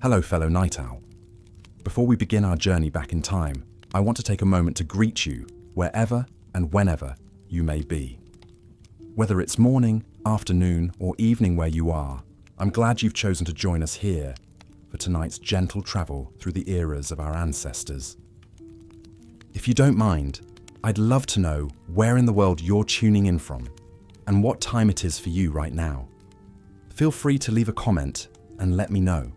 Hello, fellow night owl. Before we begin our journey back in time, I want to take a moment to greet you wherever and whenever you may be. Whether it's morning, afternoon, or evening where you are, I'm glad you've chosen to join us here for tonight's gentle travel through the eras of our ancestors. If you don't mind, I'd love to know where in the world you're tuning in from and what time it is for you right now. Feel free to leave a comment and let me know.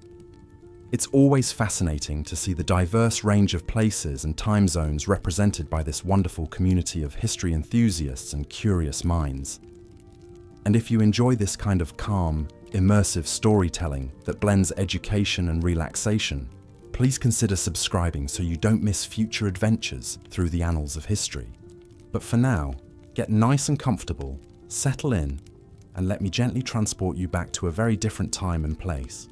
It's always fascinating to see the diverse range of places and time zones represented by this wonderful community of history enthusiasts and curious minds. And if you enjoy this kind of calm, immersive storytelling that blends education and relaxation, please consider subscribing so you don't miss future adventures through the annals of history. But for now, get nice and comfortable, settle in, and let me gently transport you back to a very different time and place.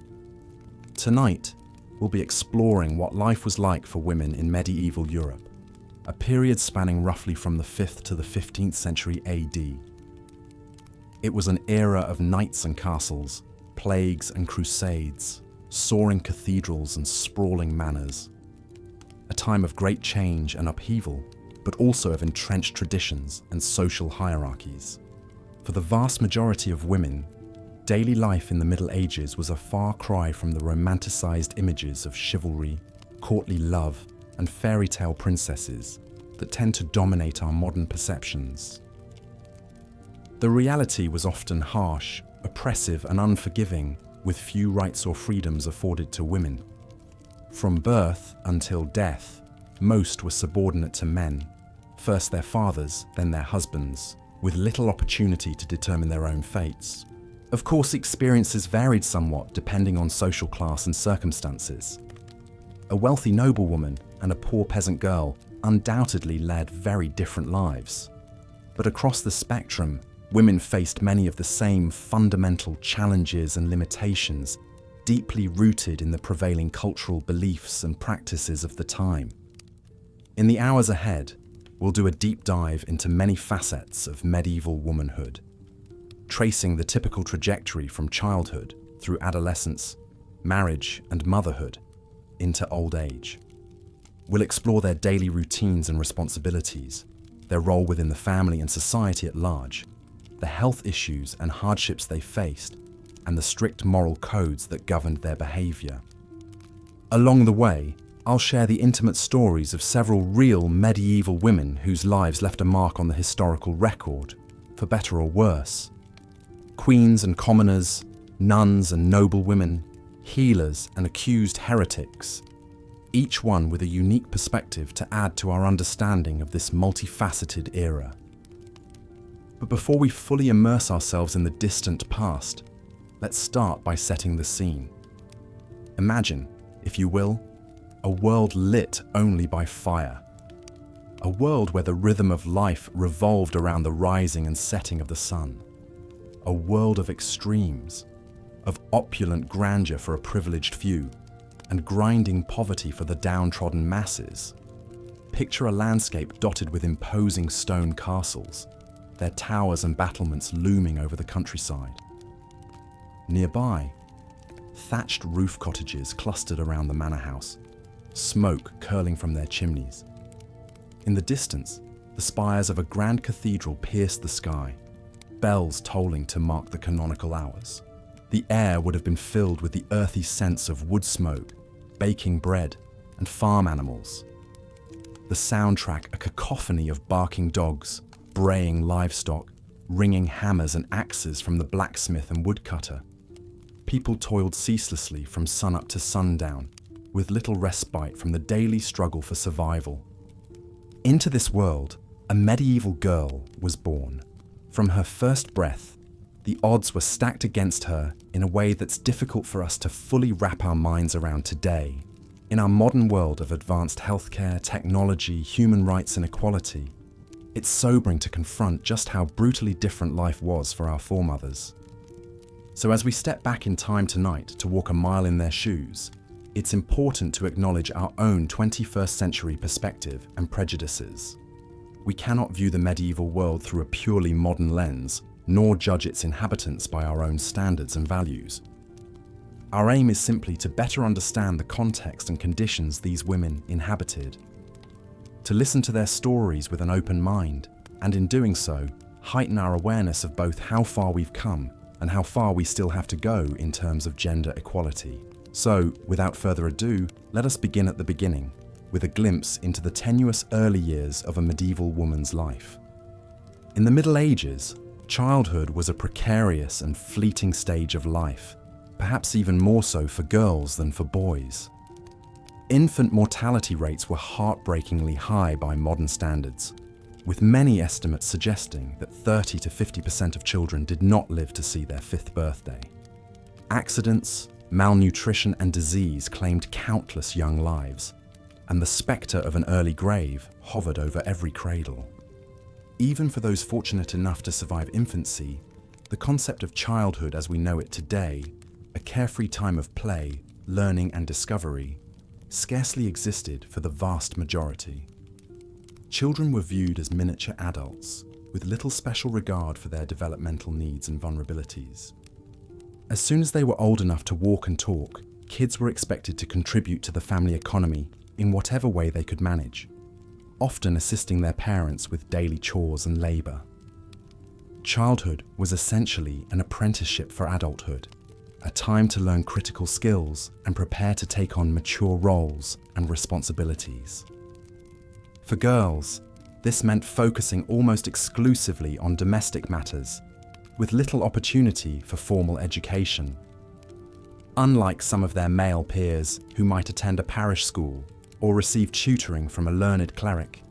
Tonight, we'll be exploring what life was like for women in medieval Europe, a period spanning roughly from the 5th to the 15th century AD. It was an era of knights and castles, plagues and crusades, soaring cathedrals and sprawling manors. A time of great change and upheaval, but also of entrenched traditions and social hierarchies. For the vast majority of women, daily life in the Middle Ages was a far cry from the romanticized images of chivalry, courtly love, and fairy tale princesses that tend to dominate our modern perceptions. The reality was often harsh, oppressive, and unforgiving, with few rights or freedoms afforded to women. From birth until death, most were subordinate to men, first their fathers, then their husbands, with little opportunity to determine their own fates. Of course, experiences varied somewhat depending on social class and circumstances. A wealthy noblewoman and a poor peasant girl undoubtedly led very different lives. But across the spectrum, women faced many of the same fundamental challenges and limitations deeply rooted in the prevailing cultural beliefs and practices of the time. In the hours ahead, we'll do a deep dive into many facets of medieval womanhood, tracing the typical trajectory from childhood through adolescence, marriage, and motherhood into old age. We'll explore their daily routines and responsibilities, their role within the family and society at large, the health issues and hardships they faced, and the strict moral codes that governed their behavior. Along the way, I'll share the intimate stories of several real medieval women whose lives left a mark on the historical record, for better or worse. Queens and commoners, nuns and noblewomen, healers and accused heretics, each one with a unique perspective to add to our understanding of this multifaceted era. But before we fully immerse ourselves in the distant past, let's start by setting the scene. Imagine, if you will, a world lit only by fire. A world where the rhythm of life revolved around the rising and setting of the sun. A world of extremes, of opulent grandeur for a privileged few, and grinding poverty for the downtrodden masses. Picture a landscape dotted with imposing stone castles, their towers and battlements looming over the countryside. Nearby, thatched roof cottages clustered around the manor house, smoke curling from their chimneys. In the distance, the spires of a grand cathedral pierced the sky, bells tolling to mark the canonical hours. The air would have been filled with the earthy scents of wood smoke, baking bread, and farm animals. The soundtrack a cacophony of barking dogs, braying livestock, ringing hammers and axes from the blacksmith and woodcutter. People toiled ceaselessly from sunup to sundown, with little respite from the daily struggle for survival. Into this world, a medieval girl was born. From her first breath, the odds were stacked against her in a way that's difficult for us to fully wrap our minds around today. In our modern world of advanced healthcare, technology, human rights and equality, it's sobering to confront just how brutally different life was for our foremothers. So as we step back in time tonight to walk a mile in their shoes, it's important to acknowledge our own 21st century perspective and prejudices. We cannot view the medieval world through a purely modern lens, nor judge its inhabitants by our own standards and values. Our aim is simply to better understand the context and conditions these women inhabited, to listen to their stories with an open mind, and in doing so, heighten our awareness of both how far we've come and how far we still have to go in terms of gender equality. So, without further ado, let us begin at the beginning, with a glimpse into the tenuous early years of a medieval woman's life. In the Middle Ages, childhood was a precarious and fleeting stage of life, perhaps even more so for girls than for boys. Infant mortality rates were heartbreakingly high by modern standards, with many estimates suggesting that 30 to 50% of children did not live to see their 5th birthday. Accidents, malnutrition and disease claimed countless young lives, and the spectre of an early grave hovered over every cradle. Even for those fortunate enough to survive infancy, the concept of childhood as we know it today, a carefree time of play, learning and discovery, scarcely existed for the vast majority. Children were viewed as miniature adults, with little special regard for their developmental needs and vulnerabilities. As soon as they were old enough to walk and talk, kids were expected to contribute to the family economy in whatever way they could manage, often assisting their parents with daily chores and labour. Childhood was essentially an apprenticeship for adulthood, a time to learn critical skills and prepare to take on mature roles and responsibilities. For girls, this meant focusing almost exclusively on domestic matters, with little opportunity for formal education. Unlike some of their male peers who might attend a parish school or receive tutoring from a learned cleric,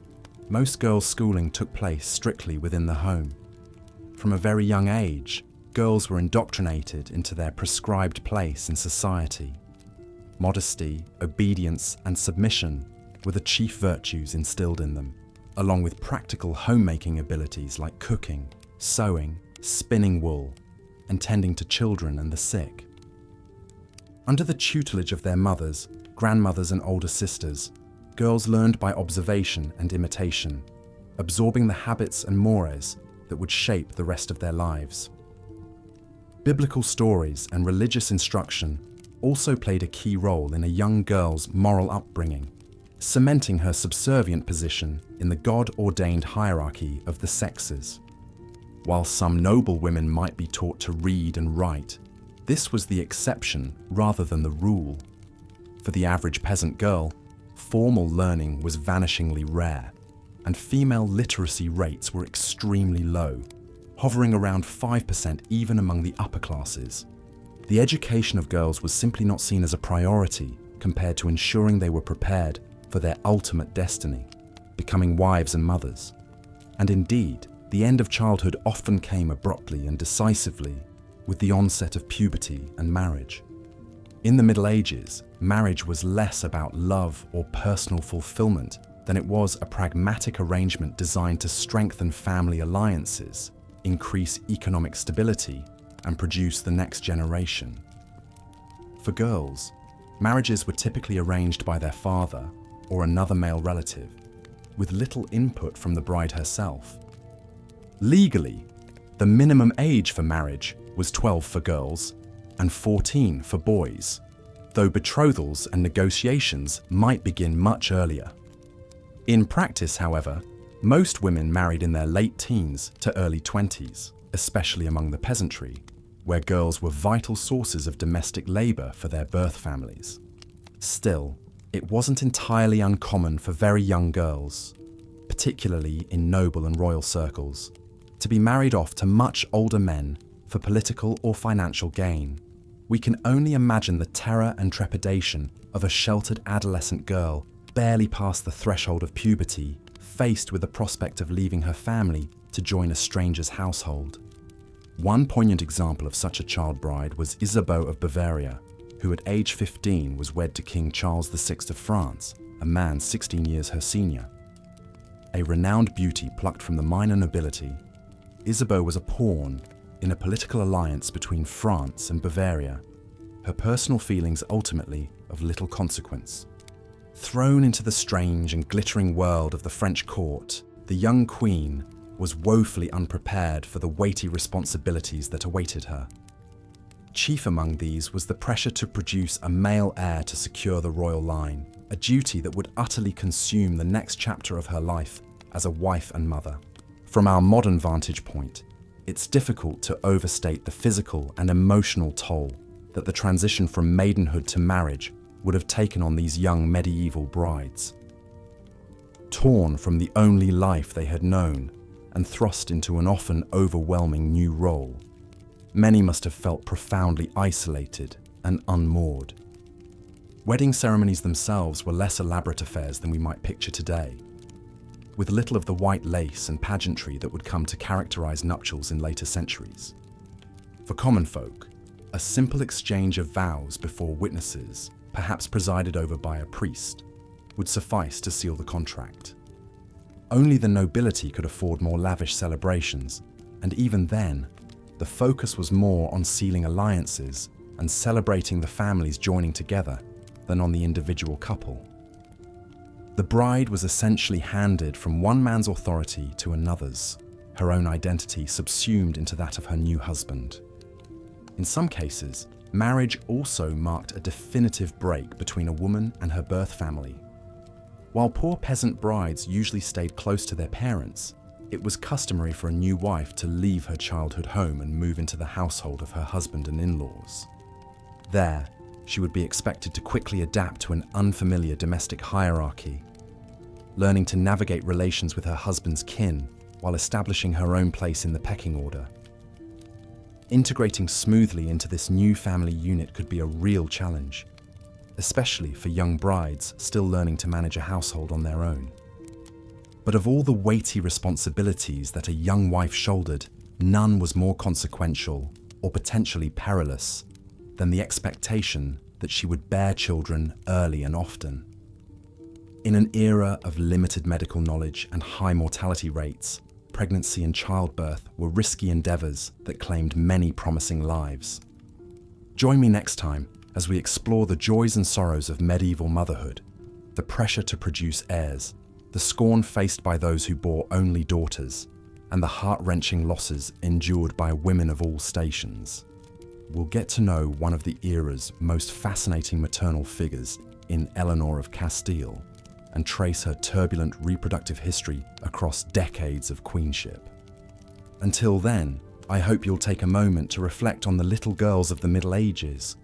most girls' schooling took place strictly within the home. From a very young age, girls were indoctrinated into their prescribed place in society. Modesty, obedience, and submission were the chief virtues instilled in them, along with practical homemaking abilities like cooking, sewing, spinning wool, and tending to children and the sick. Under the tutelage of their mothers, grandmothers, and older sisters, girls learned by observation and imitation, absorbing the habits and mores that would shape the rest of their lives. Biblical stories and religious instruction also played a key role in a young girl's moral upbringing, cementing her subservient position in the God-ordained hierarchy of the sexes. While some noble women might be taught to read and write, this was the exception rather than the rule. For the average peasant girl, formal learning was vanishingly rare, and female literacy rates were extremely low, hovering around 5% even among the upper classes. The education of girls was simply not seen as a priority compared to ensuring they were prepared for their ultimate destiny, becoming wives and mothers. And indeed, the end of childhood often came abruptly and decisively with the onset of puberty and marriage. In the Middle Ages, marriage was less about love or personal fulfillment than it was a pragmatic arrangement designed to strengthen family alliances, increase economic stability, and produce the next generation. For girls, marriages were typically arranged by their father or another male relative, with little input from the bride herself. Legally, the minimum age for marriage was 12 for girls and 14 for boys, though betrothals and negotiations might begin much earlier. In practice, however, most women married in their late teens to early 20s, especially among the peasantry, where girls were vital sources of domestic labour for their birth families. Still, it wasn't entirely uncommon for very young girls, particularly in noble and royal circles, to be married off to much older men for political or financial gain. We can only imagine the terror and trepidation of a sheltered adolescent girl barely past the threshold of puberty, faced with the prospect of leaving her family to join a stranger's household. One poignant example of such a child bride was Isabeau of Bavaria, who at age 15 was wed to King Charles VI of France, a man 16 years her senior. A renowned beauty plucked from the minor nobility, Isabeau was a pawn in a political alliance between France and Bavaria, her personal feelings ultimately of little consequence. Thrown into the strange and glittering world of the French court, the young queen was woefully unprepared for the weighty responsibilities that awaited her. Chief among these was the pressure to produce a male heir to secure the royal line, a duty that would utterly consume the next chapter of her life as a wife and mother. From our modern vantage point, it's difficult to overstate the physical and emotional toll that the transition from maidenhood to marriage would have taken on these young medieval brides. Torn from the only life they had known and thrust into an often overwhelming new role, many must have felt profoundly isolated and unmoored. Wedding ceremonies themselves were less elaborate affairs than we might picture today, with little of the white lace and pageantry that would come to characterize nuptials in later centuries. For common folk, a simple exchange of vows before witnesses, perhaps presided over by a priest, would suffice to seal the contract. Only the nobility could afford more lavish celebrations, and even then, the focus was more on sealing alliances and celebrating the families joining together than on the individual couple. The bride was essentially handed from one man's authority to another's, her own identity subsumed into that of her new husband. In some cases, marriage also marked a definitive break between a woman and her birth family. While poor peasant brides usually stayed close to their parents, it was customary for a new wife to leave her childhood home and move into the household of her husband and in-laws. There, she would be expected to quickly adapt to an unfamiliar domestic hierarchy, learning to navigate relations with her husband's kin while establishing her own place in the pecking order. Integrating smoothly into this new family unit could be a real challenge, especially for young brides still learning to manage a household on their own. But of all the weighty responsibilities that a young wife shouldered, none was more consequential or potentially perilous than the expectation that she would bear children early and often. In an era of limited medical knowledge and high mortality rates, pregnancy and childbirth were risky endeavors that claimed many promising lives. Join me next time as we explore the joys and sorrows of medieval motherhood, the pressure to produce heirs, the scorn faced by those who bore only daughters, and the heart-wrenching losses endured by women of all stations. We'll get to know one of the era's most fascinating maternal figures in Eleanor of Castile, and trace her turbulent reproductive history across decades of queenship. Until then, I hope you'll take a moment to reflect on the little girls of the Middle Ages,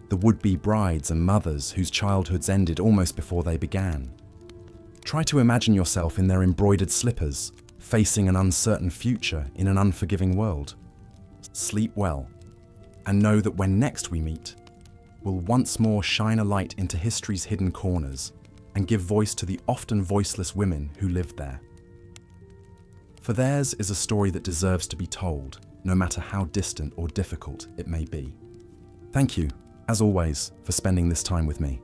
the would-be brides and mothers whose childhoods ended almost before they began. Try to imagine yourself in their embroidered slippers, facing an uncertain future in an unforgiving world. Sleep well, and know that when next we meet, we'll once more shine a light into history's hidden corners and give voice to the often voiceless women who lived there. For theirs is a story that deserves to be told, no matter how distant or difficult it may be. Thank you, as always, for spending this time with me.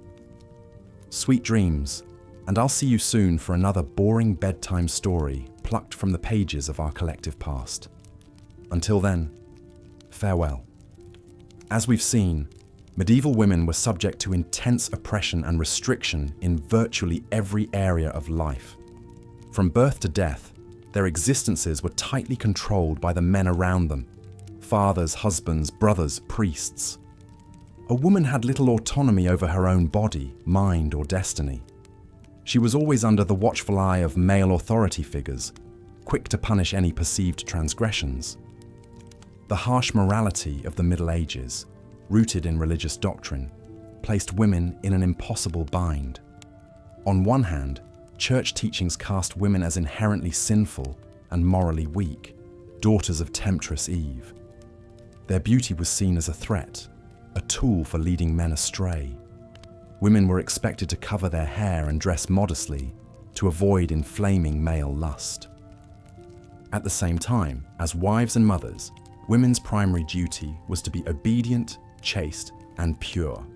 Sweet dreams, and I'll see you soon for another boring bedtime story plucked from the pages of our collective past. Until then, farewell. As we've seen, medieval women were subject to intense oppression and restriction in virtually every area of life. From birth to death, their existences were tightly controlled by the men around them: fathers, husbands, brothers, priests. A woman had little autonomy over her own body, mind, or destiny. She was always under the watchful eye of male authority figures, quick to punish any perceived transgressions. The harsh morality of the Middle Ages, rooted in religious doctrine, placed women in an impossible bind. On one hand, church teachings cast women as inherently sinful and morally weak, daughters of temptress Eve. Their beauty was seen as a threat, a tool for leading men astray. Women were expected to cover their hair and dress modestly to avoid inflaming male lust. At the same time, as wives and mothers, women's primary duty was to be obedient, chaste, and pure.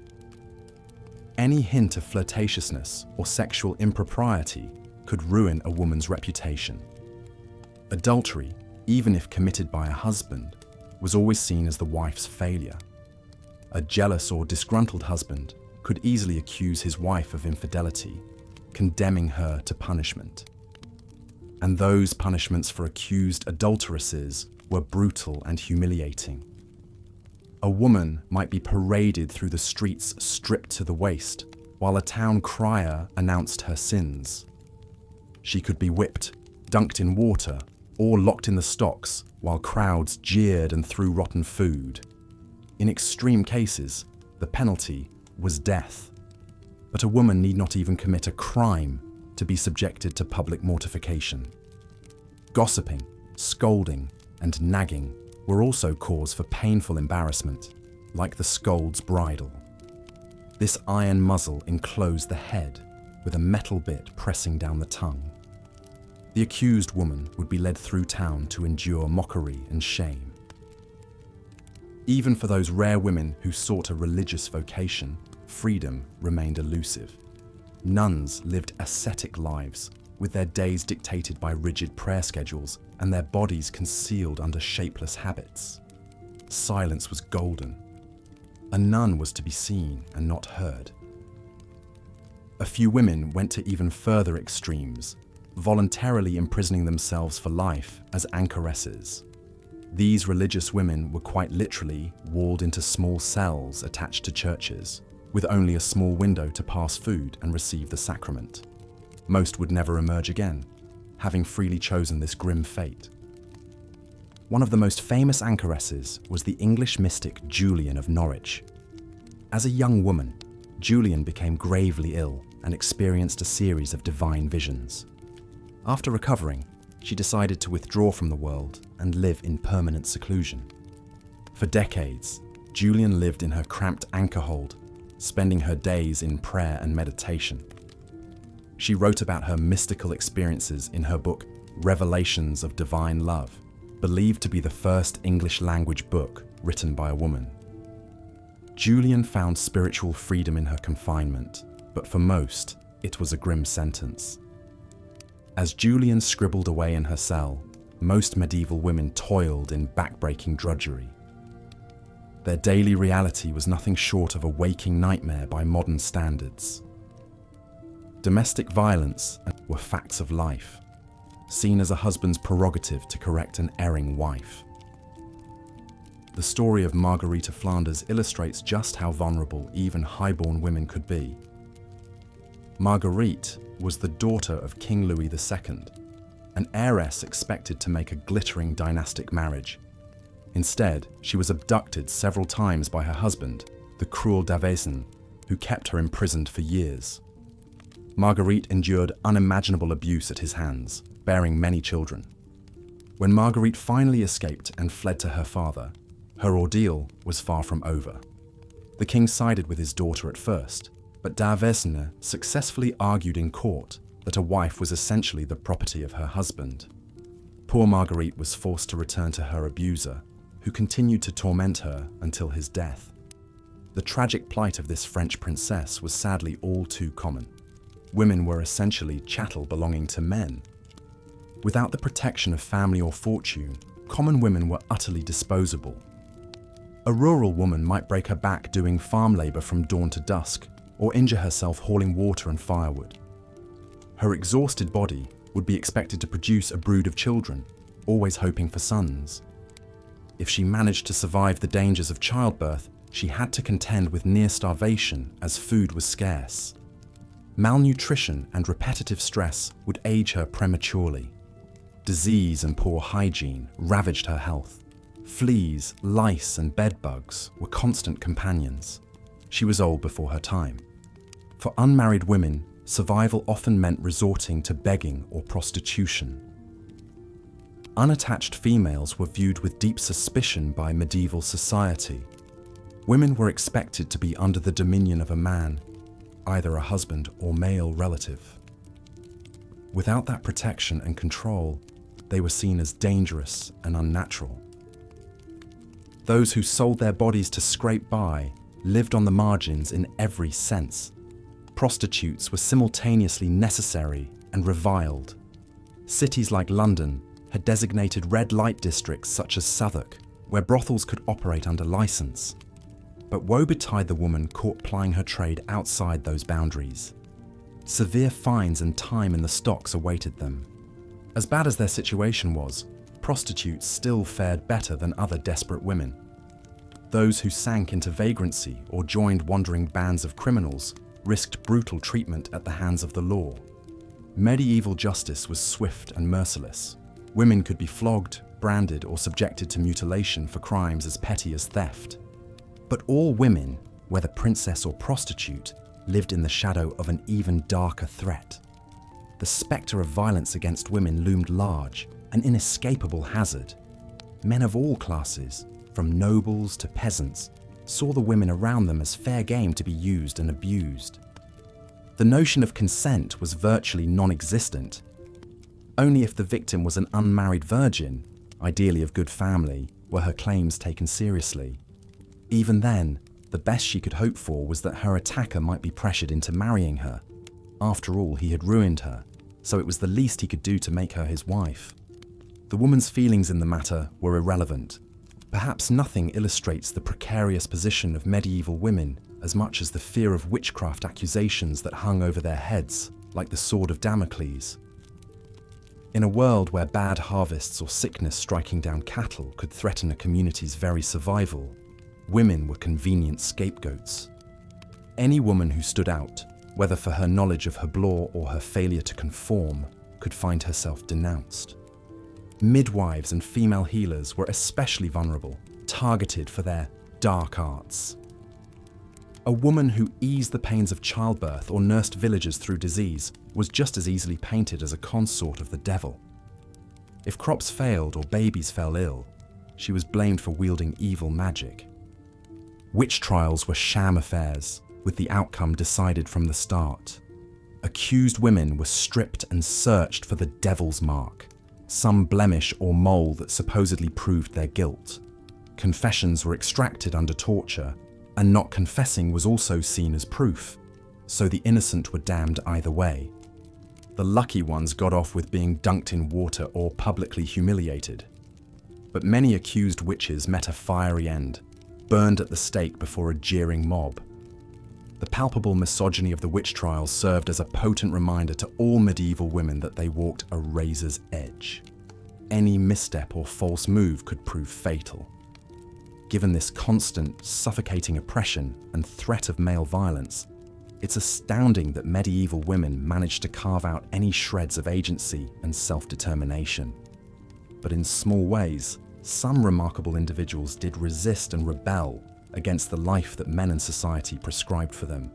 Any hint of flirtatiousness or sexual impropriety could ruin a woman's reputation. Adultery, even if committed by a husband, was always seen as the wife's failure. A jealous or disgruntled husband could easily accuse his wife of infidelity, condemning her to punishment. And those punishments for accused adulteresses were brutal and humiliating. A woman might be paraded through the streets stripped to the waist, while a town crier announced her sins. She could be whipped, dunked in water, or locked in the stocks while crowds jeered and threw rotten food. In extreme cases, the penalty was death. But a woman need not even commit a crime to be subjected to public mortification. Gossiping, scolding, and nagging were also cause for painful embarrassment, like the scold's bridle. This iron muzzle enclosed the head, with a metal bit pressing down the tongue. The accused woman would be led through town to endure mockery and shame. Even for those rare women who sought a religious vocation, freedom remained elusive. Nuns lived ascetic lives, with their days dictated by rigid prayer schedules and their bodies concealed under shapeless habits. Silence was golden. A nun was to be seen and not heard. A few women went to even further extremes, voluntarily imprisoning themselves for life as anchoresses. These religious women were quite literally walled into small cells attached to churches, with only a small window to pass food and receive the sacrament. Most would never emerge again, having freely chosen this grim fate. One of the most famous anchoresses was the English mystic Julian of Norwich. As a young woman, Julian became gravely ill and experienced a series of divine visions. After recovering, she decided to withdraw from the world and live in permanent seclusion. For decades, Julian lived in her cramped anchor hold, spending her days in prayer and meditation. She wrote about her mystical experiences in her book, Revelations of Divine Love, believed to be the first English language book written by a woman. Julian found spiritual freedom in her confinement, but for most, it was a grim sentence. As Julian scribbled away in her cell, most medieval women toiled in backbreaking drudgery. Their daily reality was nothing short of a waking nightmare by modern standards. Domestic violence were facts of life, seen as a husband's prerogative to correct an erring wife. The story of Marguerite of Flanders illustrates just how vulnerable even highborn women could be. Marguerite was the daughter of King Louis II, an heiress expected to make a glittering dynastic marriage. Instead, she was abducted several times by her husband, the cruel Daveyson, who kept her imprisoned for years. Marguerite endured unimaginable abuse at his hands, bearing many children. When Marguerite finally escaped and fled to her father, her ordeal was far from over. The king sided with his daughter at first, but Daveyson successfully argued in court that a wife was essentially the property of her husband. Poor Marguerite was forced to return to her abuser, who continued to torment her until his death. The tragic plight of this French princess was sadly all too common. Women were essentially chattel belonging to men. Without the protection of family or fortune, common women were utterly disposable. A rural woman might break her back doing farm labor from dawn to dusk, or injure herself hauling water and firewood. Her exhausted body would be expected to produce a brood of children, always hoping for sons. If she managed to survive the dangers of childbirth, she had to contend with near starvation as food was scarce. Malnutrition and repetitive stress would age her prematurely. Disease and poor hygiene ravaged her health. Fleas, lice, and bedbugs were constant companions. She was old before her time. For unmarried women, survival often meant resorting to begging or prostitution. Unattached females were viewed with deep suspicion by medieval society. Women were expected to be under the dominion of a man, either a husband or male relative. Without that protection and control, they were seen as dangerous and unnatural. Those who sold their bodies to scrape by lived on the margins in every sense. Prostitutes were simultaneously necessary and reviled. Cities like London had designated red light districts such as Southwark, where brothels could operate under license. But woe betide the woman caught plying her trade outside those boundaries. Severe fines and time in the stocks awaited them. As bad as their situation was, prostitutes still fared better than other desperate women. Those who sank into vagrancy or joined wandering bands of criminals risked brutal treatment at the hands of the law. Medieval justice was swift and merciless. Women could be flogged, branded, or subjected to mutilation for crimes as petty as theft. But all women, whether princess or prostitute, lived in the shadow of an even darker threat. The spectre of violence against women loomed large, an inescapable hazard. Men of all classes, from nobles to peasants, saw the women around them as fair game to be used and abused. The notion of consent was virtually non-existent. Only if the victim was an unmarried virgin, ideally of good family, were her claims taken seriously. Even then, the best she could hope for was that her attacker might be pressured into marrying her. After all, he had ruined her, so it was the least he could do to make her his wife. The woman's feelings in the matter were irrelevant. Perhaps nothing illustrates the precarious position of medieval women as much as the fear of witchcraft accusations that hung over their heads, like the sword of Damocles. In a world where bad harvests or sickness striking down cattle could threaten a community's very survival, women were convenient scapegoats. Any woman who stood out, whether for her knowledge of her law or her failure to conform, could find herself denounced. Midwives and female healers were especially vulnerable, targeted for their dark arts. A woman who eased the pains of childbirth or nursed villagers through disease was just as easily painted as a consort of the devil. If crops failed or babies fell ill, she was blamed for wielding evil magic. Witch trials were sham affairs, with the outcome decided from the start. Accused women were stripped and searched for the devil's mark, some blemish or mole that supposedly proved their guilt. Confessions were extracted under torture, and not confessing was also seen as proof, so the innocent were damned either way. The lucky ones got off with being dunked in water or publicly humiliated. But many accused witches met a fiery end, burned at the stake before a jeering mob. The palpable misogyny of the witch trials served as a potent reminder to all medieval women that they walked a razor's edge. Any misstep or false move could prove fatal. Given this constant, suffocating oppression and threat of male violence, it's astounding that medieval women managed to carve out any shreds of agency and self-determination. But in small ways, some remarkable individuals did resist and rebel against the life that men and society prescribed for them.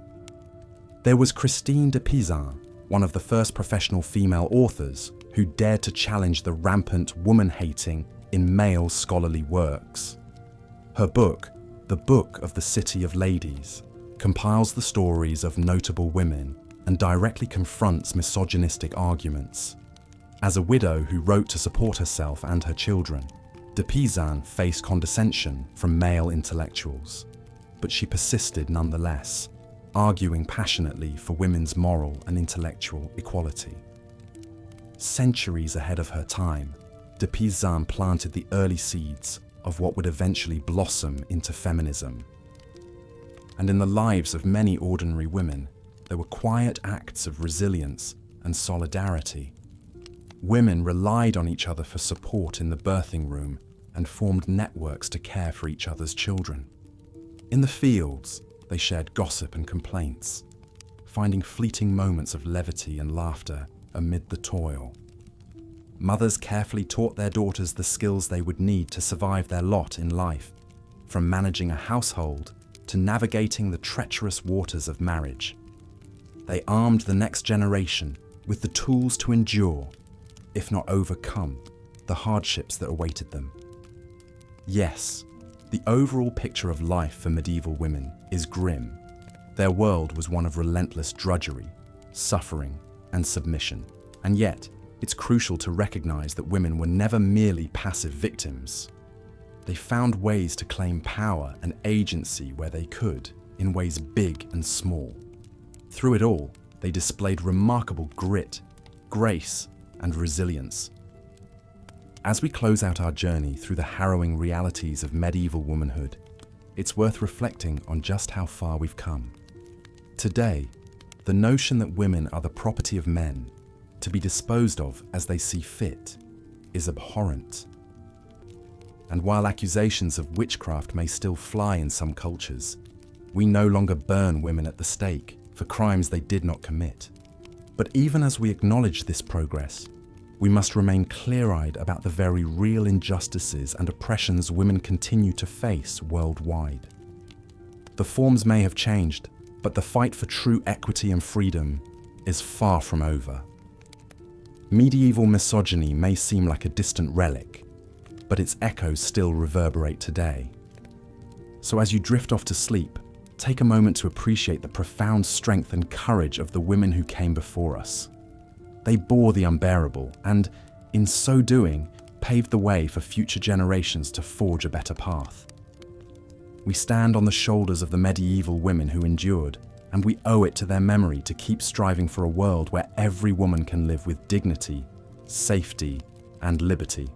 There was Christine de Peasant, one of the first professional female authors who dared to challenge the rampant woman-hating in male scholarly works. Her book, The Book of the City of Ladies, compiles the stories of notable women and directly confronts misogynistic arguments. As a widow who wrote to support herself and her children, de Peasant faced condescension from male intellectuals, but she persisted nonetheless, arguing passionately for women's moral and intellectual equality. Centuries ahead of her time, de Peasant planted the early seeds of what would eventually blossom into feminism. And in the lives of many ordinary women, there were quiet acts of resilience and solidarity. Women relied on each other for support in the birthing room and formed networks to care for each other's children. In the fields, they shared gossip and complaints, finding fleeting moments of levity and laughter amid the toil. Mothers carefully taught their daughters the skills they would need to survive their lot in life, from managing a household to navigating the treacherous waters of marriage. They armed the next generation with the tools to endure, if not overcome, the hardships that awaited them. Yes, the overall picture of life for medieval women is grim. Their world was one of relentless drudgery, suffering, and submission. And yet, it's crucial to recognize that women were never merely passive victims. They found ways to claim power and agency where they could, in ways big and small. Through it all, they displayed remarkable grit, grace, and resilience. As we close out our journey through the harrowing realities of medieval womanhood, it's worth reflecting on just how far we've come. Today, the notion that women are the property of men, to be disposed of as they see fit, is abhorrent. And while accusations of witchcraft may still fly in some cultures, we no longer burn women at the stake for crimes they did not commit. But even as we acknowledge this progress, we must remain clear-eyed about the very real injustices and oppressions women continue to face worldwide. The forms may have changed, but the fight for true equity and freedom is far from over. Medieval misogyny may seem like a distant relic, but its echoes still reverberate today. So as you drift off to sleep, take a moment to appreciate the profound strength and courage of the women who came before us. They bore the unbearable and, in so doing, paved the way for future generations to forge a better path. We stand on the shoulders of the medieval women who endured, and we owe it to their memory to keep striving for a world where every woman can live with dignity, safety, and liberty.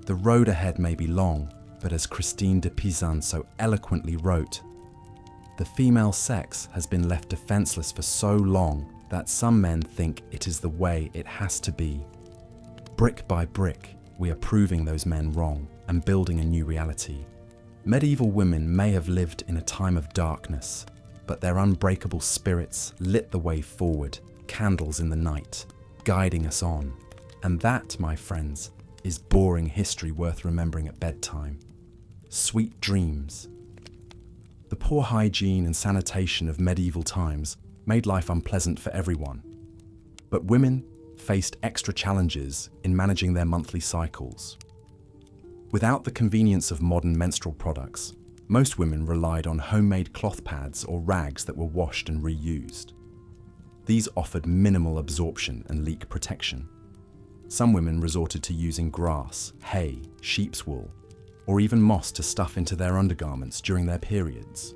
The road ahead may be long, but as Christine de Peasant so eloquently wrote, the female sex has been left defenseless for so long that some men think it is the way it has to be. Brick by brick, we are proving those men wrong and building a new reality. Medieval women may have lived in a time of darkness, but their unbreakable spirits lit the way forward, candles in the night, guiding us on. And that, my friends, is boring history worth remembering at bedtime. Sweet dreams. The poor hygiene and sanitation of medieval times made life unpleasant for everyone. But women faced extra challenges in managing their monthly cycles. Without the convenience of modern menstrual products, most women relied on homemade cloth pads or rags that were washed and reused. These offered minimal absorption and leak protection. Some women resorted to using grass, hay, sheep's wool, or even moss to stuff into their undergarments during their periods.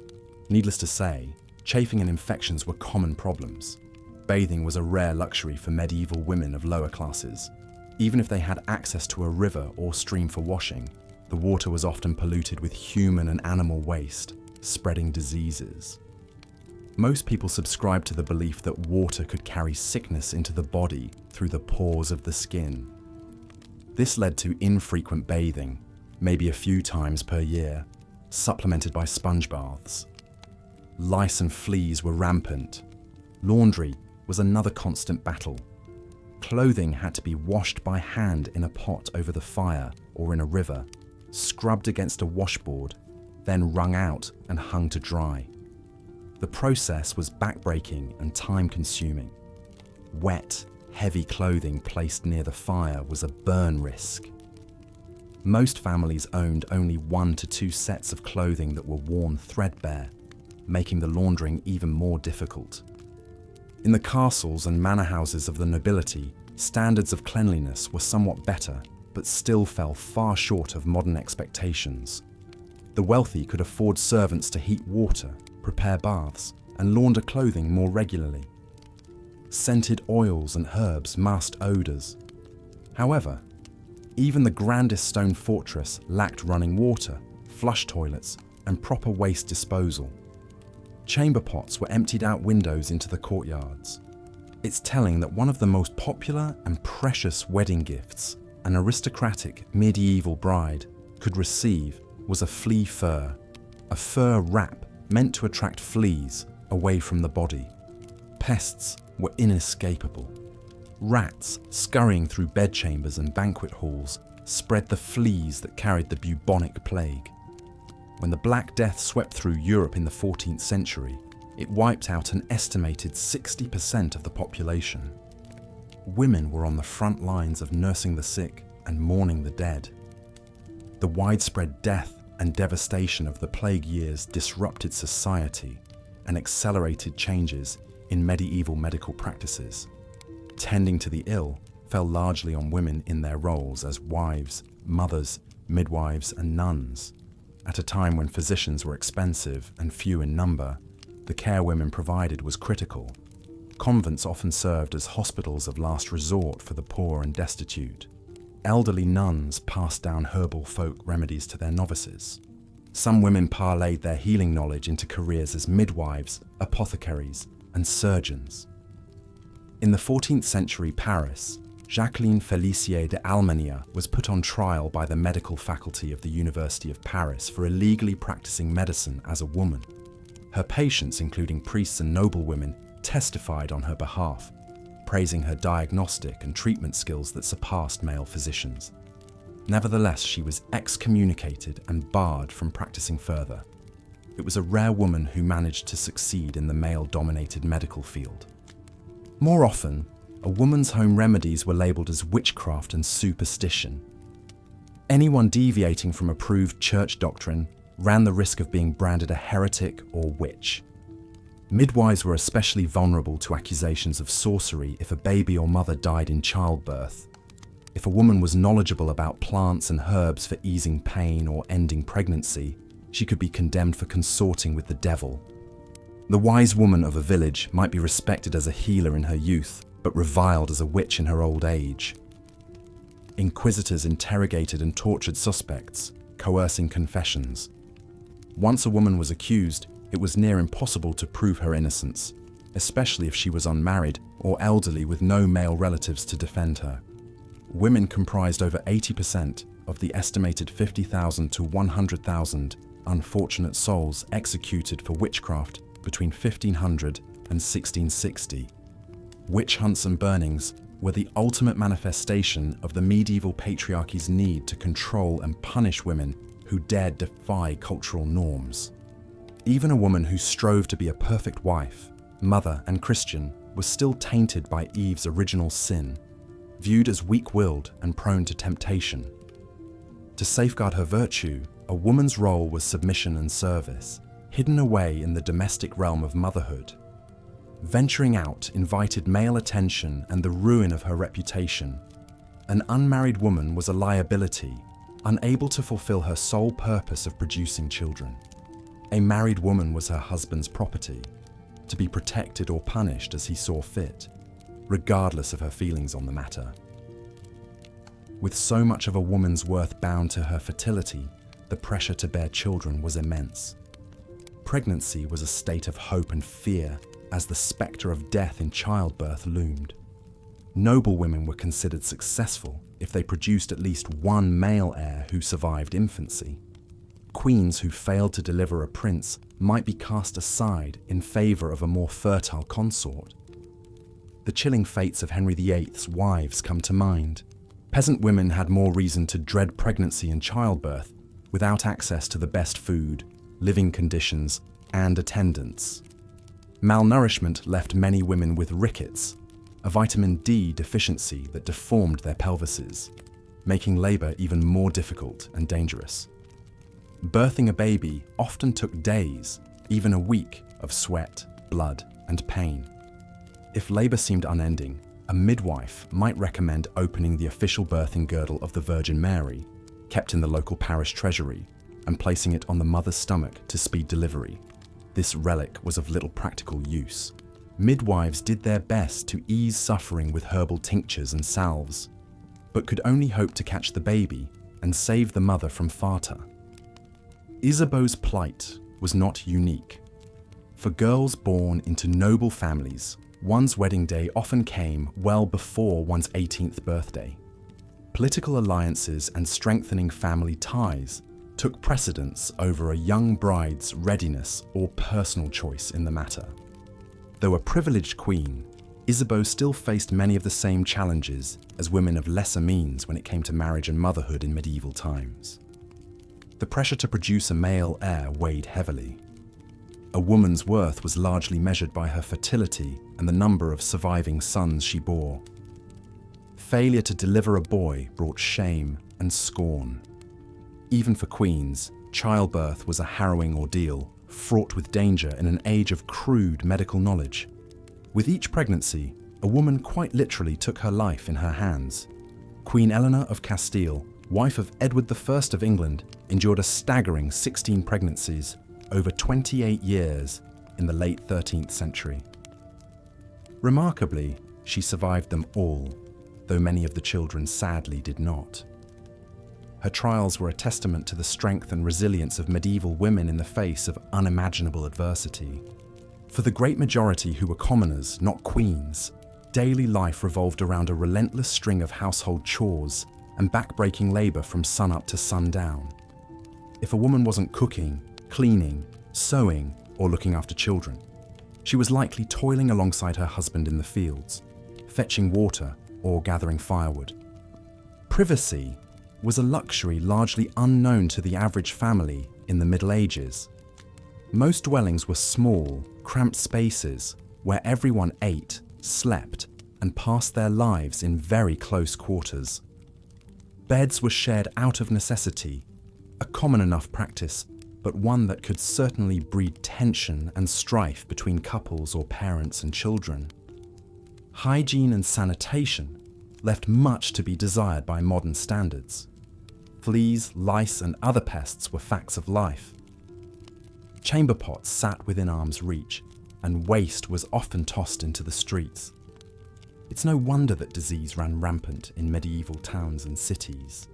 Needless to say, chafing and infections were common problems. Bathing was a rare luxury for medieval women of lower classes. Even if they had access to a river or stream for washing, the water was often polluted with human and animal waste, spreading diseases. Most people subscribed to the belief that water could carry sickness into the body through the pores of the skin. This led to infrequent bathing, maybe a few times per year, supplemented by sponge baths. Lice and fleas were rampant. Laundry was another constant battle. Clothing had to be washed by hand in a pot over the fire or in a river, scrubbed against a washboard, then wrung out and hung to dry. The process was backbreaking and time-consuming. Wet, heavy clothing placed near the fire was a burn risk. Most families owned only 1 to 2 sets of clothing that were worn threadbare, making the laundering even more difficult. In the castles and manor houses of the nobility, standards of cleanliness were somewhat better, but still fell far short of modern expectations. The wealthy could afford servants to heat water, prepare baths, and launder clothing more regularly. Scented oils and herbs masked odours. However, even the grandest stone fortress lacked running water, flush toilets, and proper waste disposal. Chamber pots were emptied out windows into the courtyards. It's telling that one of the most popular and precious wedding gifts an aristocratic medieval bride could receive was a flea fur, a fur wrap meant to attract fleas away from the body. Pests were inescapable. Rats scurrying through bedchambers and banquet halls spread the fleas that carried the bubonic plague. When the Black Death swept through Europe in the 14th century, it wiped out an estimated 60% of the population. Women were on the front lines of nursing the sick and mourning the dead. The widespread death and devastation of the plague years disrupted society and accelerated changes in medieval medical practices. Tending to the ill fell largely on women in their roles as wives, mothers, midwives, and nuns. At a time when physicians were expensive and few in number, the care women provided was critical. Convents often served as hospitals of last resort for the poor and destitute. Elderly nuns passed down herbal folk remedies to their novices. Some women parlayed their healing knowledge into careers as midwives, apothecaries, and surgeons. In the 14th century Paris, Jacqueline Félicien de Almania was put on trial by the medical faculty of the University of Paris for illegally practicing medicine as a woman. Her patients, including priests and noblewomen, testified on her behalf, praising her diagnostic and treatment skills that surpassed male physicians. Nevertheless, she was excommunicated and barred from practicing further. It was a rare woman who managed to succeed in the male-dominated medical field. More often, a woman's home remedies were labelled as witchcraft and superstition. Anyone deviating from approved church doctrine ran the risk of being branded a heretic or witch. Midwives were especially vulnerable to accusations of sorcery if a baby or mother died in childbirth. If a woman was knowledgeable about plants and herbs for easing pain or ending pregnancy, she could be condemned for consorting with the devil. The wise woman of a village might be respected as a healer in her youth, but reviled as a witch in her old age. Inquisitors interrogated and tortured suspects, coercing confessions. Once a woman was accused, it was near impossible to prove her innocence, especially if she was unmarried or elderly with no male relatives to defend her. Women comprised over 80% of the estimated 50,000 to 100,000 unfortunate souls executed for witchcraft between 1500 and 1660. Witch hunts and burnings were the ultimate manifestation of the medieval patriarchy's need to control and punish women who dared defy cultural norms. Even a woman who strove to be a perfect wife, mother, and Christian was still tainted by Eve's original sin, viewed as weak-willed and prone to temptation. To safeguard her virtue, a woman's role was submission and service, hidden away in the domestic realm of motherhood. Venturing out invited male attention and the ruin of her reputation. An unmarried woman was a liability, unable to fulfill her sole purpose of producing children. A married woman was her husband's property, to be protected or punished as he saw fit, regardless of her feelings on the matter. With so much of a woman's worth bound to her fertility, the pressure to bear children was immense. Pregnancy was a state of hope and fear as the spectre of death in childbirth loomed. Noble women were considered successful if they produced at least one male heir who survived infancy. Queens who failed to deliver a prince might be cast aside in favour of a more fertile consort. The chilling fates of Henry VIII's wives come to mind. Peasant women had more reason to dread pregnancy and childbirth without access to the best food, living conditions, and attendance. Malnourishment left many women with rickets, a vitamin D deficiency that deformed their pelvises, making labour even more difficult and dangerous. Birthing a baby often took days, even a week, of sweat, blood, and pain. If labour seemed unending, a midwife might recommend opening the official birthing girdle of the Virgin Mary, kept in the local parish treasury, and placing it on the mother's stomach to speed delivery. This relic was of little practical use. Midwives did their best to ease suffering with herbal tinctures and salves, but could only hope to catch the baby and save the mother from farta. Isabeau's plight was not unique. For girls born into noble families, one's wedding day often came well before one's 18th birthday. Political alliances and strengthening family ties took precedence over a young bride's readiness or personal choice in the matter. Though a privileged queen, Isabeau still faced many of the same challenges as women of lesser means when it came to marriage and motherhood in medieval times. The pressure to produce a male heir weighed heavily. A woman's worth was largely measured by her fertility and the number of surviving sons she bore. Failure to deliver a boy brought shame and scorn. Even for queens, childbirth was a harrowing ordeal, fraught with danger in an age of crude medical knowledge. With each pregnancy, a woman quite literally took her life in her hands. Queen Eleanor of Castile, wife of Edward I of England, endured a staggering 16 pregnancies over 28 years in the late 13th century. Remarkably, she survived them all, though many of the children sadly did not. Her trials were a testament to the strength and resilience of medieval women in the face of unimaginable adversity. For the great majority who were commoners, not queens, daily life revolved around a relentless string of household chores and back-breaking labor from sunup to sundown. If a woman wasn't cooking, cleaning, sewing, or looking after children, she was likely toiling alongside her husband in the fields, fetching water or gathering firewood. Privacy was a luxury largely unknown to the average family in the Middle Ages. Most dwellings were small, cramped spaces where everyone ate, slept, and passed their lives in very close quarters. Beds were shared out of necessity, a common enough practice, but one that could certainly breed tension and strife between couples or parents and children. Hygiene and sanitation left much to be desired by modern standards. Fleas, lice, and other pests were facts of life. Chamber pots sat within arm's reach, and waste was often tossed into the streets. It's no wonder that disease ran rampant in medieval towns and cities.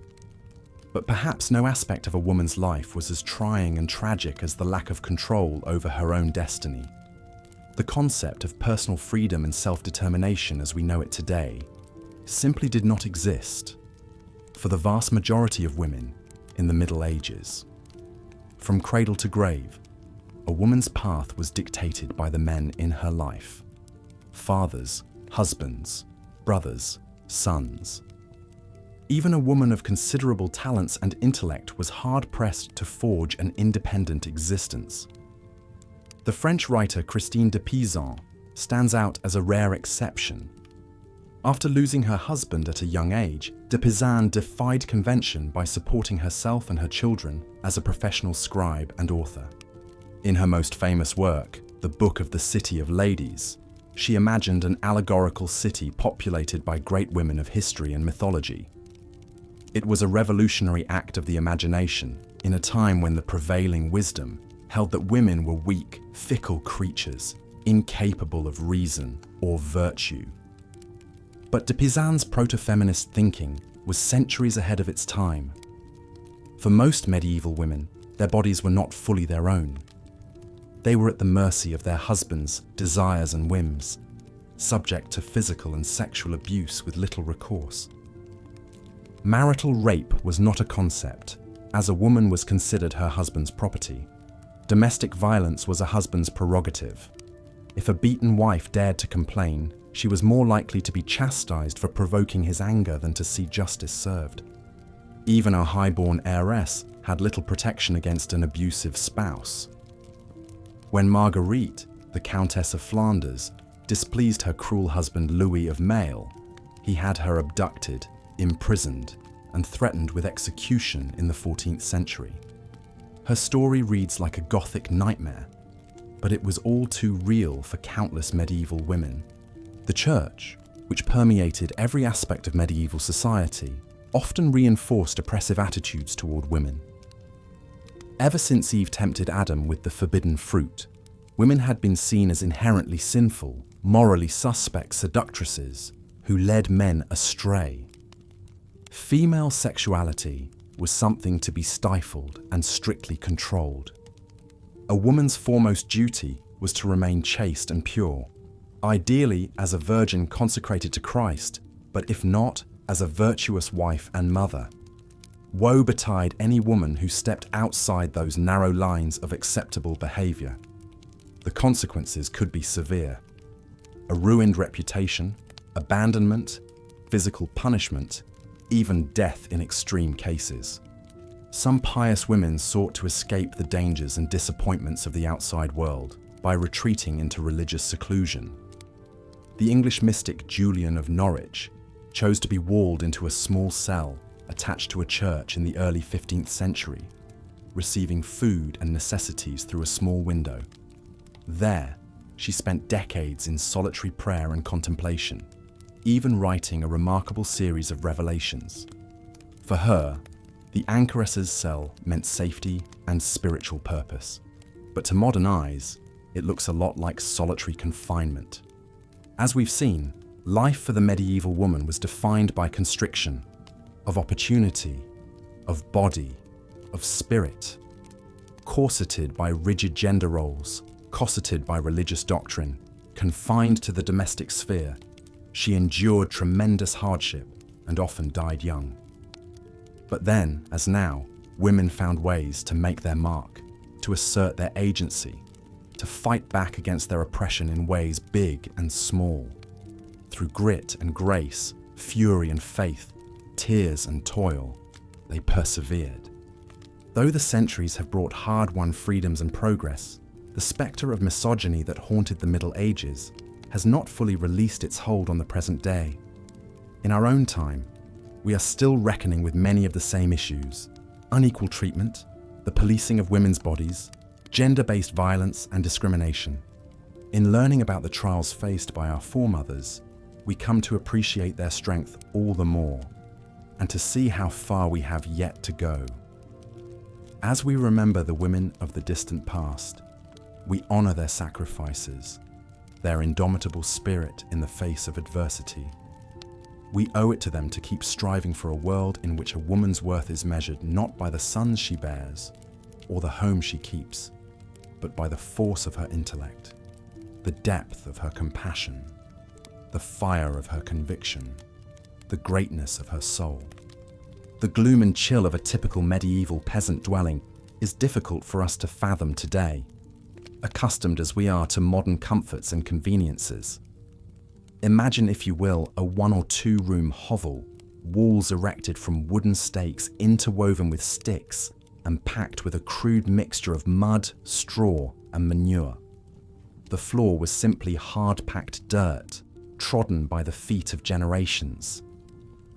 But perhaps no aspect of a woman's life was as trying and tragic as the lack of control over her own destiny. The concept of personal freedom and self-determination as we know it today simply did not exist for the vast majority of women in the Middle Ages. From cradle to grave, a woman's path was dictated by the men in her life: fathers, husbands, brothers, sons. Even a woman of considerable talents and intellect was hard-pressed to forge an independent existence. The French writer Christine de Peasant stands out as a rare exception. After losing her husband at a young age, de Peasant defied convention by supporting herself and her children as a professional scribe and author. In her most famous work, The Book of the City of Ladies, she imagined an allegorical city populated by great women of history and mythology. It was a revolutionary act of the imagination in a time when the prevailing wisdom held that women were weak, fickle creatures, incapable of reason or virtue. But de Peasant's proto-feminist thinking was centuries ahead of its time. For most medieval women, their bodies were not fully their own. They were at the mercy of their husbands' desires and whims, subject to physical and sexual abuse with little recourse. Marital rape was not a concept, as a woman was considered her husband's property. Domestic violence was a husband's prerogative. If a beaten wife dared to complain, she was more likely to be chastised for provoking his anger than to see justice served. Even a high-born heiress had little protection against an abusive spouse. When Marguerite, the Countess of Flanders, displeased her cruel husband Louis of Maille, he had her abducted, imprisoned, and threatened with execution in the 14th century. Her story reads like a Gothic nightmare, but it was all too real for countless medieval women. The Church, which permeated every aspect of medieval society, often reinforced oppressive attitudes toward women. Ever since Eve tempted Adam with the forbidden fruit, women had been seen as inherently sinful, morally suspect seductresses who led men astray. Female sexuality was something to be stifled and strictly controlled. A woman's foremost duty was to remain chaste and pure, ideally as a virgin consecrated to Christ, but if not, as a virtuous wife and mother. Woe betide any woman who stepped outside those narrow lines of acceptable behavior. The consequences could be severe: a ruined reputation, abandonment, physical punishment, even death in extreme cases. Some pious women sought to escape the dangers and disappointments of the outside world by retreating into religious seclusion. The English mystic Julian of Norwich chose to be walled into a small cell attached to a church in the early 15th century, receiving food and necessities through a small window. There, she spent decades in solitary prayer and contemplation, even writing a remarkable series of revelations. For her, the anchoress's cell meant safety and spiritual purpose. But to modern eyes, it looks a lot like solitary confinement. As we've seen, life for the medieval woman was defined by constriction, of opportunity, of body, of spirit, corseted by rigid gender roles, cosseted by religious doctrine, confined to the domestic sphere, She endured tremendous hardship and often died young. But then, as now, women found ways to make their mark, to assert their agency, to fight back against their oppression in ways big and small. Through grit and grace, fury and faith, tears and toil, they persevered. Though the centuries have brought hard-won freedoms and progress, the spectre of misogyny that haunted the Middle Ages has not fully released its hold on the present day. In our own time, we are still reckoning with many of the same issues: unequal treatment, the policing of women's bodies, gender-based violence and discrimination. In learning about the trials faced by our foremothers, we come to appreciate their strength all the more, and to see how far we have yet to go. As we remember the women of the distant past, we honor their sacrifices, their indomitable spirit in the face of adversity. We owe it to them to keep striving for a world in which a woman's worth is measured not by the sons she bears or the home she keeps, but by the force of her intellect, the depth of her compassion, the fire of her conviction, the greatness of her soul. The gloom and chill of a typical medieval peasant dwelling is difficult for us to fathom today, accustomed as we are to modern comforts and conveniences. Imagine, if you will, a 1 or 2 room hovel, walls erected from wooden stakes interwoven with sticks and packed with a crude mixture of mud, straw, and manure. The floor was simply hard-packed dirt, trodden by the feet of generations.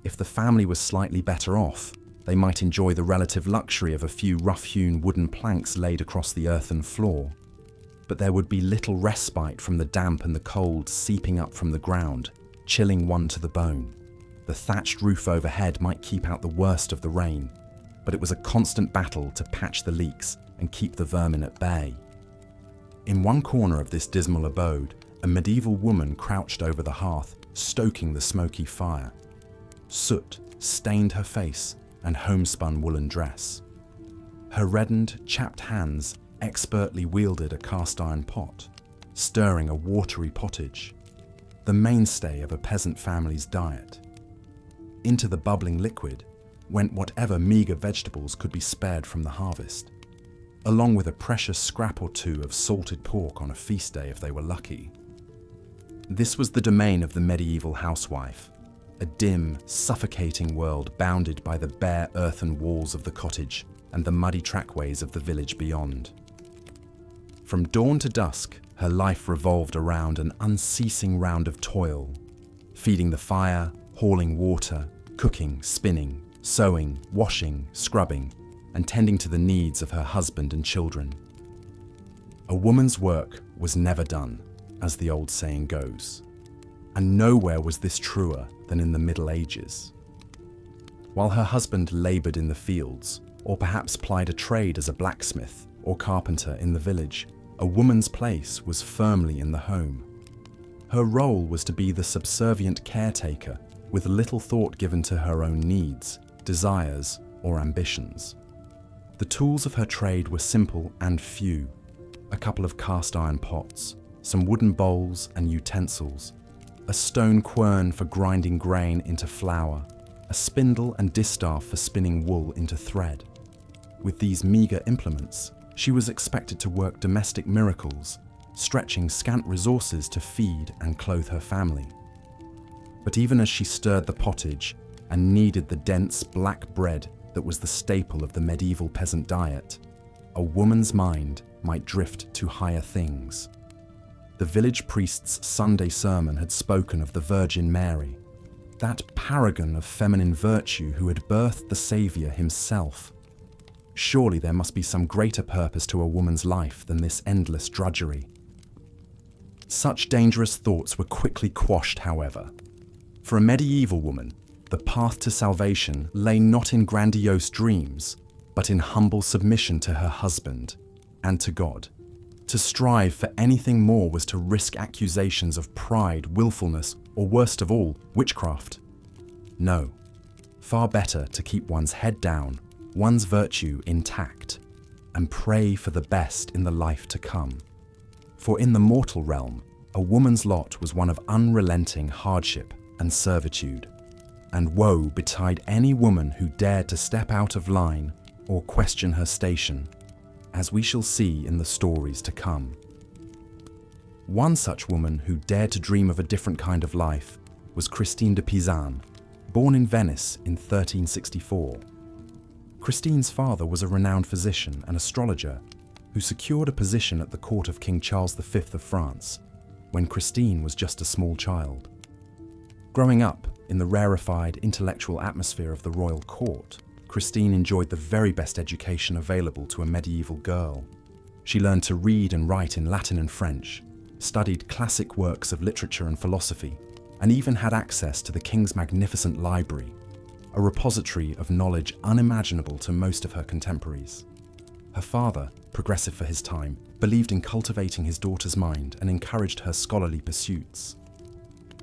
If the family was slightly better off, they might enjoy the relative luxury of a few rough-hewn wooden planks laid across the earthen floor. But there would be little respite from the damp and the cold seeping up from the ground, chilling one to the bone. The thatched roof overhead might keep out the worst of the rain, but it was a constant battle to patch the leaks and keep the vermin at bay. In one corner of this dismal abode, a medieval woman crouched over the hearth, stoking the smoky fire. Soot stained her face and homespun woolen dress. Her reddened, chapped hands expertly wielded a cast-iron pot, stirring a watery pottage, the mainstay of a peasant family's diet. Into the bubbling liquid went whatever meagre vegetables could be spared from the harvest, along with a precious scrap or two of salted pork on a feast day if they were lucky. This was the domain of the medieval housewife, a dim, suffocating world bounded by the bare earthen walls of the cottage and the muddy trackways of the village beyond. From dawn to dusk, her life revolved around an unceasing round of toil, feeding the fire, hauling water, cooking, spinning, sewing, washing, scrubbing, and tending to the needs of her husband and children. A woman's work was never done, as the old saying goes, and nowhere was this truer than in the Middle Ages. While her husband laboured in the fields, or perhaps plied a trade as a blacksmith or carpenter in the village, a woman's place was firmly in the home. Her role was to be the subservient caretaker, with little thought given to her own needs, desires, or ambitions. The tools of her trade were simple and few: a couple of cast-iron pots, some wooden bowls and utensils, a stone quern for grinding grain into flour, a spindle and distaff for spinning wool into thread. With these meagre implements, she was expected to work domestic miracles, stretching scant resources to feed and clothe her family. But even as she stirred the pottage and kneaded the dense black bread that was the staple of the medieval peasant diet, a woman's mind might drift to higher things. The village priest's Sunday sermon had spoken of the Virgin Mary, that paragon of feminine virtue who had birthed the Saviour himself. Surely there must be some greater purpose to a woman's life than this endless drudgery. Such dangerous thoughts were quickly quashed, however. For a medieval woman, the path to salvation lay not in grandiose dreams, but in humble submission to her husband and to God. To strive for anything more was to risk accusations of pride, willfulness, or worst of all, witchcraft. No, far better to keep one's head down, one's virtue intact, and pray for the best in the life to come. For in the mortal realm, a woman's lot was one of unrelenting hardship and servitude, and woe betide any woman who dared to step out of line or question her station, as we shall see in the stories to come. One such woman who dared to dream of a different kind of life was Christine de Peasant, born in Venice in 1364. Christine's father was a renowned physician and astrologer who secured a position at the court of King Charles V of France when Christine was just a small child. Growing up in the rarefied intellectual atmosphere of the royal court, Christine enjoyed the very best education available to a medieval girl. She learned to read and write in Latin and French, studied classic works of literature and philosophy, and even had access to the king's magnificent library, a repository of knowledge unimaginable to most of her contemporaries. Her father, progressive for his time, believed in cultivating his daughter's mind and encouraged her scholarly pursuits.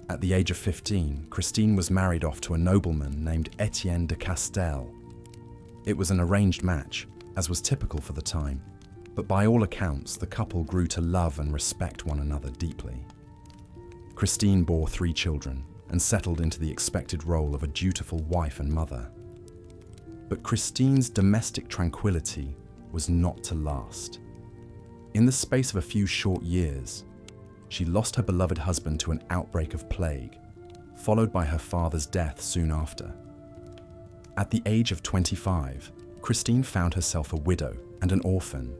At the age of 15, Christine was married off to a nobleman named Etienne de Castel. It was an arranged match, as was typical for the time, but by all accounts, the couple grew to love and respect one another deeply. Christine bore 3 children and settled into the expected role of a dutiful wife and mother. But Christine's domestic tranquility was not to last. In the space of a few short years, she lost her beloved husband to an outbreak of plague, followed by her father's death soon after. At the age of 25, Christine found herself a widow and an orphan,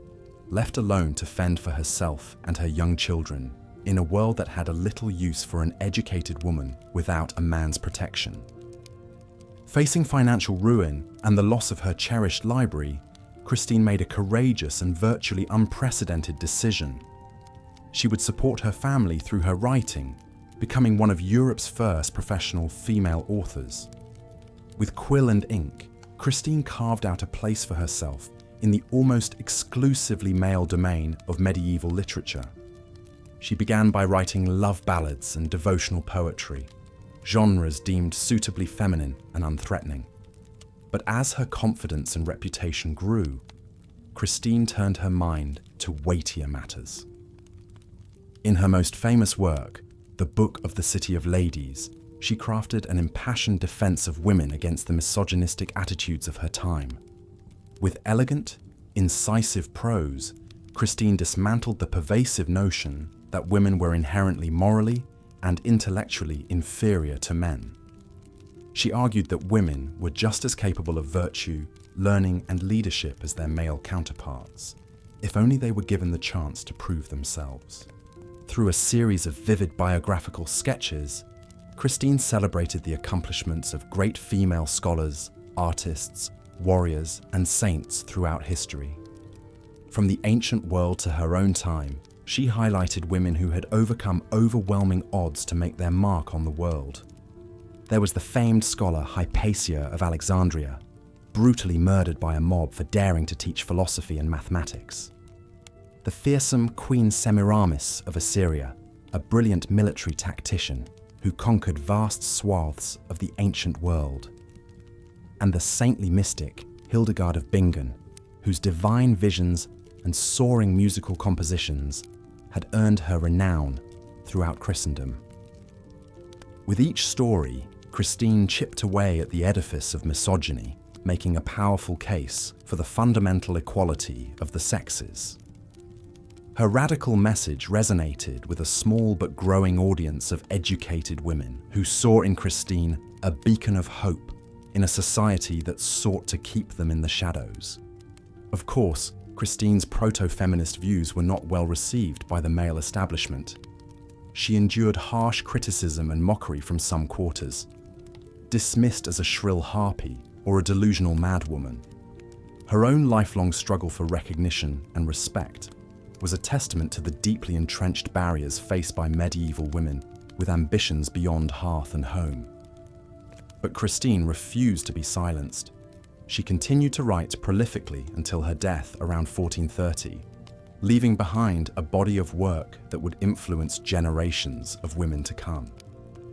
left alone to fend for herself and her young children in a world that had a little use for an educated woman without a man's protection. Facing financial ruin and the loss of her cherished library, Christine made a courageous and virtually unprecedented decision. She would support her family through her writing, becoming one of Europe's first professional female authors. With quill and ink, Christine carved out a place for herself in the almost exclusively male domain of medieval literature. She began by writing love ballads and devotional poetry, genres deemed suitably feminine and unthreatening. But as her confidence and reputation grew, Christine turned her mind to weightier matters. In her most famous work, The Book of the City of Ladies, she crafted an impassioned defense of women against the misogynistic attitudes of her time. With elegant, incisive prose, Christine dismantled the pervasive notion that women were inherently morally and intellectually inferior to men. She argued that women were just as capable of virtue, learning, and leadership as their male counterparts, if only they were given the chance to prove themselves. Through a series of vivid biographical sketches, Christine celebrated the accomplishments of great female scholars, artists, warriors, and saints throughout history. From the ancient world to her own time, she highlighted women who had overcome overwhelming odds to make their mark on the world. There was the famed scholar Hypatia of Alexandria, brutally murdered by a mob for daring to teach philosophy and mathematics. The fearsome Queen Semiramis of Assyria, a brilliant military tactician who conquered vast swaths of the ancient world. And the saintly mystic Hildegard of Bingen, whose divine visions and soaring musical compositions had earned her renown throughout Christendom. With each story, Christine chipped away at the edifice of misogyny, making a powerful case for the fundamental equality of the sexes. Her radical message resonated with a small but growing audience of educated women who saw in Christine a beacon of hope in a society that sought to keep them in the shadows. Of course, Christine's proto-feminist views were not well received by the male establishment. She endured harsh criticism and mockery from some quarters, dismissed as a shrill harpy or a delusional madwoman. Her own lifelong struggle for recognition and respect was a testament to the deeply entrenched barriers faced by medieval women with ambitions beyond hearth and home. But Christine refused to be silenced. She continued to write prolifically until her death around 1430, leaving behind a body of work that would influence generations of women to come.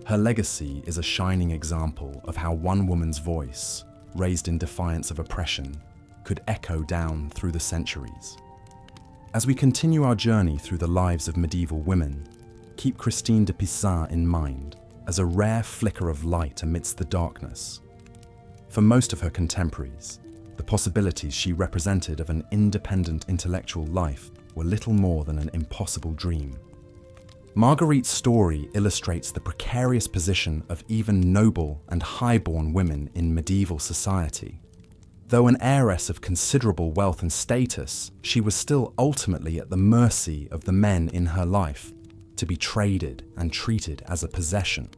Her legacy is a shining example of how one woman's voice, raised in defiance of oppression, could echo down through the centuries. As we continue our journey through the lives of medieval women, keep Christine de Peasant in mind as a rare flicker of light amidst the darkness. For most of her contemporaries, the possibilities she represented of an independent intellectual life were little more than an impossible dream. Marguerite's story illustrates the precarious position of even noble and high-born women in medieval society. Though an heiress of considerable wealth and status, she was still ultimately at the mercy of the men in her life, to be traded and treated as a possession.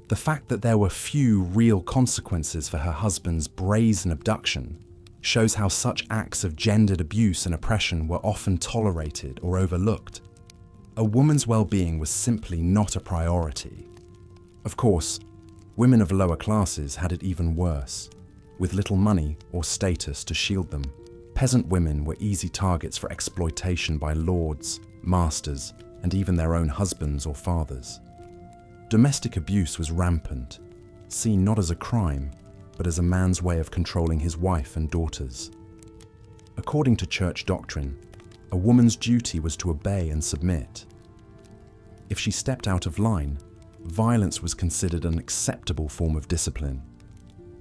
The fact that there were few real consequences for her husband's brazen abduction shows how such acts of gendered abuse and oppression were often tolerated or overlooked. A woman's well-being was simply not a priority. Of course, women of lower classes had it even worse. With little money or status to shield them, peasant women were easy targets for exploitation by lords, masters, and even their own husbands or fathers. Domestic abuse was rampant, seen not as a crime, but as a man's way of controlling his wife and daughters. According to church doctrine, a woman's duty was to obey and submit. If she stepped out of line, violence was considered an acceptable form of discipline.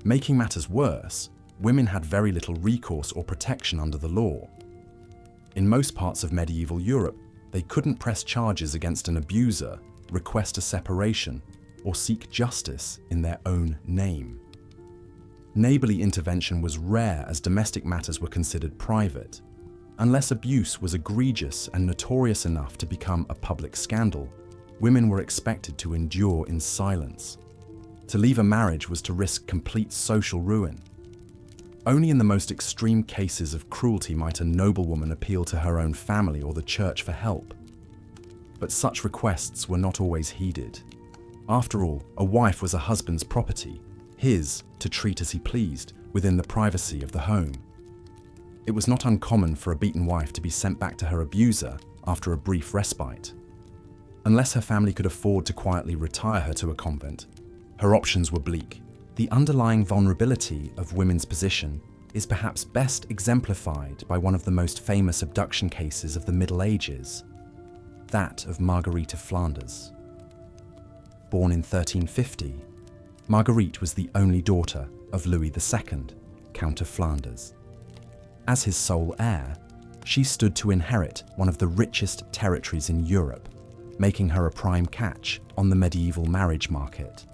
Making matters worse, women had very little recourse or protection under the law. In most parts of medieval Europe, they couldn't press charges against an abuser, request a separation, or seek justice in their own name. Neighborly intervention was rare as domestic matters were considered private. Unless abuse was egregious and notorious enough to become a public scandal, women were expected to endure in silence. To leave a marriage was to risk complete social ruin. Only in the most extreme cases of cruelty might a noblewoman appeal to her own family or the church for help. But such requests were not always heeded. After all, a wife was a husband's property, his to treat as he pleased within the privacy of the home. It was not uncommon for a beaten wife to be sent back to her abuser after a brief respite. Unless her family could afford to quietly retire her to a convent, her options were bleak. The underlying vulnerability of women's position is perhaps best exemplified by one of the most famous abduction cases of the Middle Ages, that of Marguerite of Flanders. Born in 1350, Marguerite was the only daughter of Louis II, Count of Flanders. As his sole heir, she stood to inherit one of the richest territories in Europe, making her a prime catch on the medieval marriage market.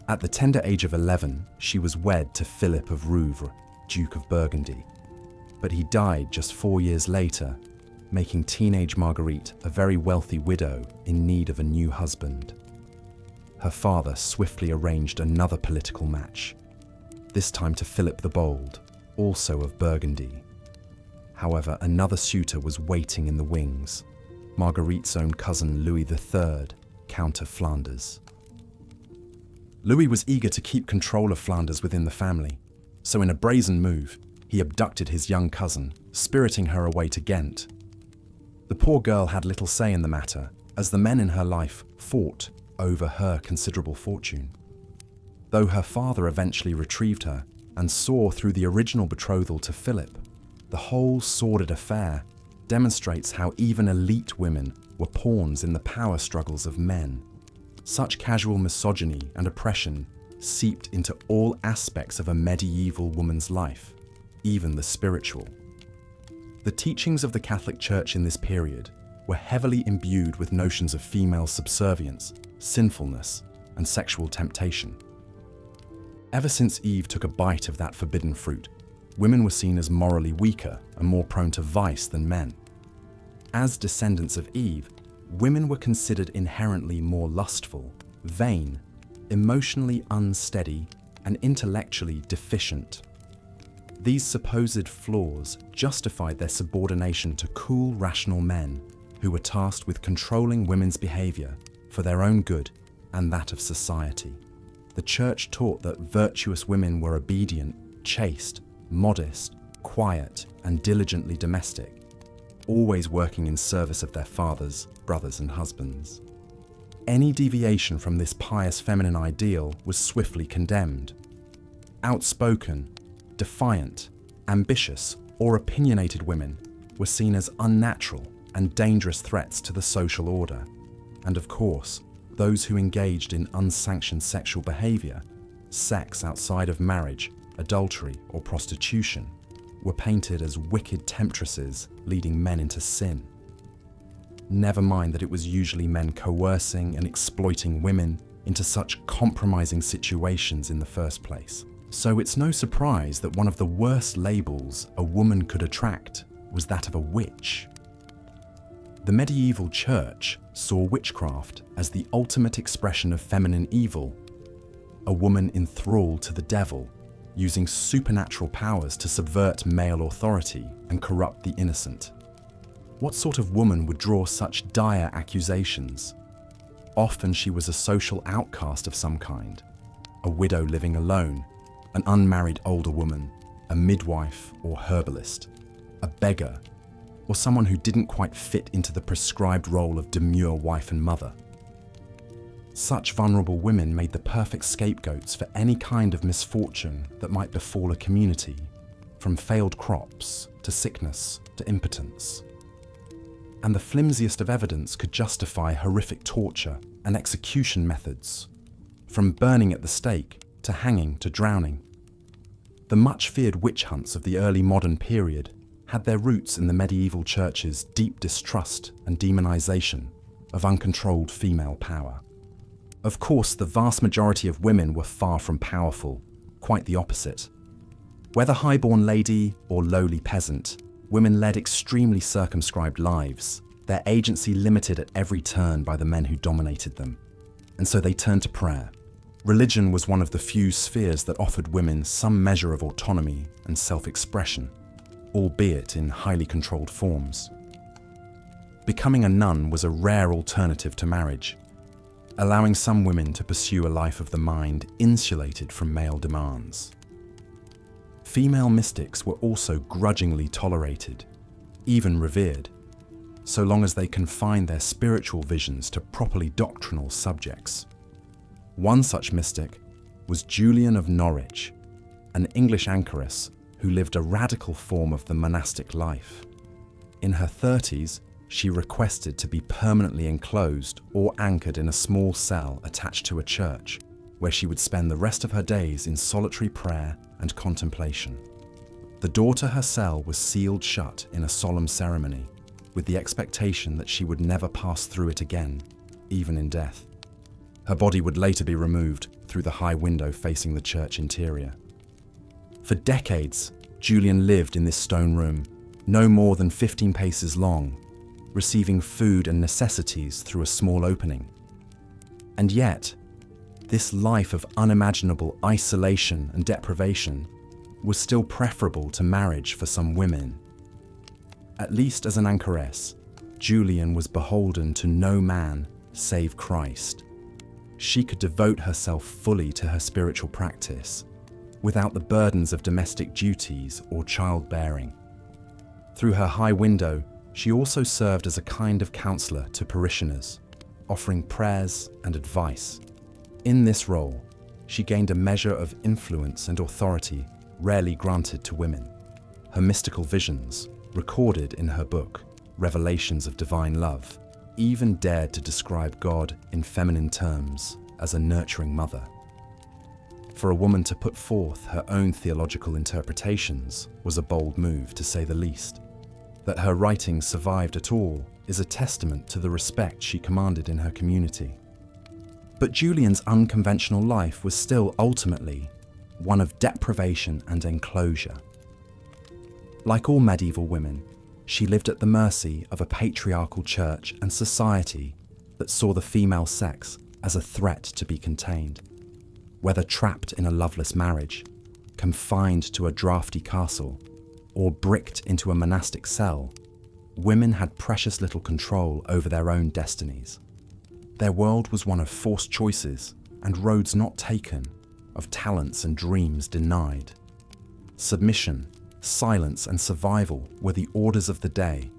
At the tender age of 11, she was wed to Philip of Rouvre, Duke of Burgundy, but he died just 4 years later, making teenage Marguerite a very wealthy widow in need of a new husband. Her father swiftly arranged another political match, this time to Philip the Bold, also of Burgundy. However, another suitor was waiting in the wings, Marguerite's own cousin Louis III, Count of Flanders. Louis was eager to keep control of Flanders within the family, so in a brazen move, he abducted his young cousin, spiriting her away to Ghent. The poor girl had little say in the matter, as the men in her life fought over her considerable fortune. Though her father eventually retrieved her and saw through the original betrothal to Philip, the whole sordid affair demonstrates how even elite women were pawns in the power struggles of men. Such casual misogyny and oppression seeped into all aspects of a medieval woman's life, even the spiritual. The teachings of the Catholic Church in this period were heavily imbued with notions of female subservience, sinfulness, and sexual temptation. Ever since Eve took a bite of that forbidden fruit, women were seen as morally weaker and more prone to vice than men. As descendants of Eve, women were considered inherently more lustful, vain, emotionally unsteady, and intellectually deficient. These supposed flaws justified their subordination to cool, rational men who were tasked with controlling women's behavior for their own good and that of society. The Church taught that virtuous women were obedient, chaste, modest, quiet, and diligently domestic, always working in service of their fathers, brothers, and husbands. Any deviation from this pious feminine ideal was swiftly condemned. Outspoken, defiant, ambitious, or opinionated women were seen as unnatural and dangerous threats to the social order. And of course, those who engaged in unsanctioned sexual behavior, sex outside of marriage, adultery, or prostitution, were painted as wicked temptresses leading men into sin. Never mind that it was usually men coercing and exploiting women into such compromising situations in the first place. So it's no surprise that one of the worst labels a woman could attract was that of a witch. The medieval church saw witchcraft as the ultimate expression of feminine evil, a woman enthralled to the devil, using supernatural powers to subvert male authority and corrupt the innocent. What sort of woman would draw such dire accusations? Often she was a social outcast of some kind, a widow living alone, an unmarried older woman, a midwife or herbalist, a beggar, or someone who didn't quite fit into the prescribed role of demure wife and mother. Such vulnerable women made the perfect scapegoats for any kind of misfortune that might befall a community, from failed crops to sickness to impotence. And the flimsiest of evidence could justify horrific torture and execution methods, from burning at the stake to hanging to drowning. The much-feared witch hunts of the early modern period had their roots in the medieval church's deep distrust and demonization of uncontrolled female power. Of course, the vast majority of women were far from powerful, quite the opposite. Whether highborn lady or lowly peasant, women led extremely circumscribed lives, their agency limited at every turn by the men who dominated them. And so they turned to prayer. Religion was one of the few spheres that offered women some measure of autonomy and self-expression, albeit in highly controlled forms. Becoming a nun was a rare alternative to marriage, allowing some women to pursue a life of the mind insulated from male demands. Female mystics were also grudgingly tolerated, even revered, so long as they confined their spiritual visions to properly doctrinal subjects. One such mystic was Julian of Norwich, an English anchoress who lived a radical form of the monastic life. In her 30s, she requested to be permanently enclosed or anchored in a small cell attached to a church, where she would spend the rest of her days in solitary prayer and contemplation. The door to her cell was sealed shut in a solemn ceremony, with the expectation that she would never pass through it again, even in death. Her body would later be removed through the high window facing the church interior. For decades, Julian lived in this stone room, no more than 15 paces long, receiving food and necessities through a small opening. And yet, this life of unimaginable isolation and deprivation was still preferable to marriage for some women. At least as an anchoress, Julian was beholden to no man save Christ. She could devote herself fully to her spiritual practice, without the burdens of domestic duties or childbearing. Through her high window, she also served as a kind of counselor to parishioners, offering prayers and advice. In this role, she gained a measure of influence and authority rarely granted to women. Her mystical visions, recorded in her book, Revelations of Divine Love, even dared to describe God in feminine terms as a nurturing mother. For a woman to put forth her own theological interpretations was a bold move, to say the least. That her writings survived at all is a testament to the respect she commanded in her community. But Julian's unconventional life was still ultimately one of deprivation and enclosure. Like all medieval women, she lived at the mercy of a patriarchal church and society that saw the female sex as a threat to be contained. Whether trapped in a loveless marriage, confined to a draughty castle, or bricked into a monastic cell, women had precious little control over their own destinies. Their world was one of forced choices and roads not taken, of talents and dreams denied. Submission, silence, and survival were the orders of the day.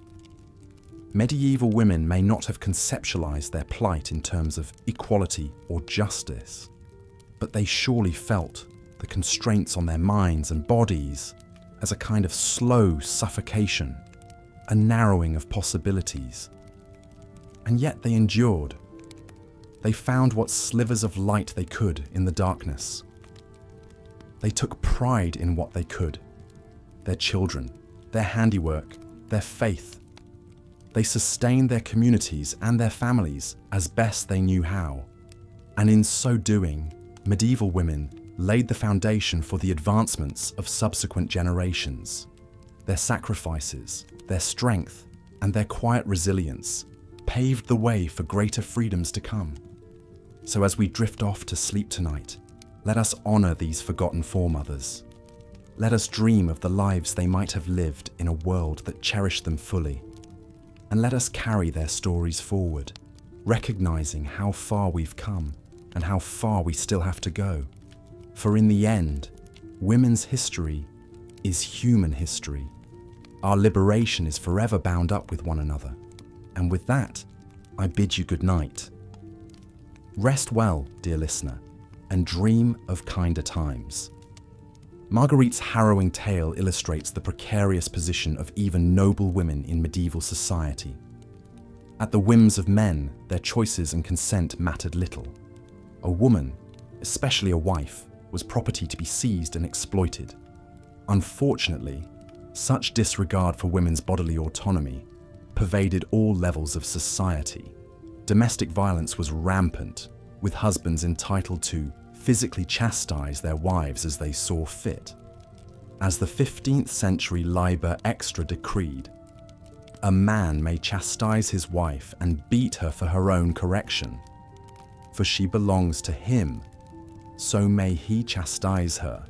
Medieval women may not have conceptualized their plight in terms of equality or justice, but they surely felt the constraints on their minds and bodies as a kind of slow suffocation, a narrowing of possibilities. And yet they endured, They found what slivers of light they could in the darkness. They took pride in what they could: their children, their handiwork, their faith. They sustained their communities and their families as best they knew how. And in so doing, medieval women laid the foundation for the advancements of subsequent generations. Their sacrifices, their strength, and their quiet resilience paved the way for greater freedoms to come. So as we drift off to sleep tonight, let us honor these forgotten foremothers. Let us dream of the lives they might have lived in a world that cherished them fully. And let us carry their stories forward, recognizing how far we've come and how far we still have to go. For in the end, women's history is human history. Our liberation is forever bound up with one another. And with that, I bid you good night. Rest well, dear listener, and dream of kinder times. Marguerite's harrowing tale illustrates the precarious position of even noble women in medieval society. At the whims of men, their choices and consent mattered little. A woman, especially a wife, was property to be seized and exploited. Unfortunately, such disregard for women's bodily autonomy pervaded all levels of society. Domestic violence was rampant, with husbands entitled to physically chastise their wives as they saw fit. As the 15th century Liber Extra decreed, a man may chastise his wife and beat her for her own correction, for she belongs to him, so may he chastise her.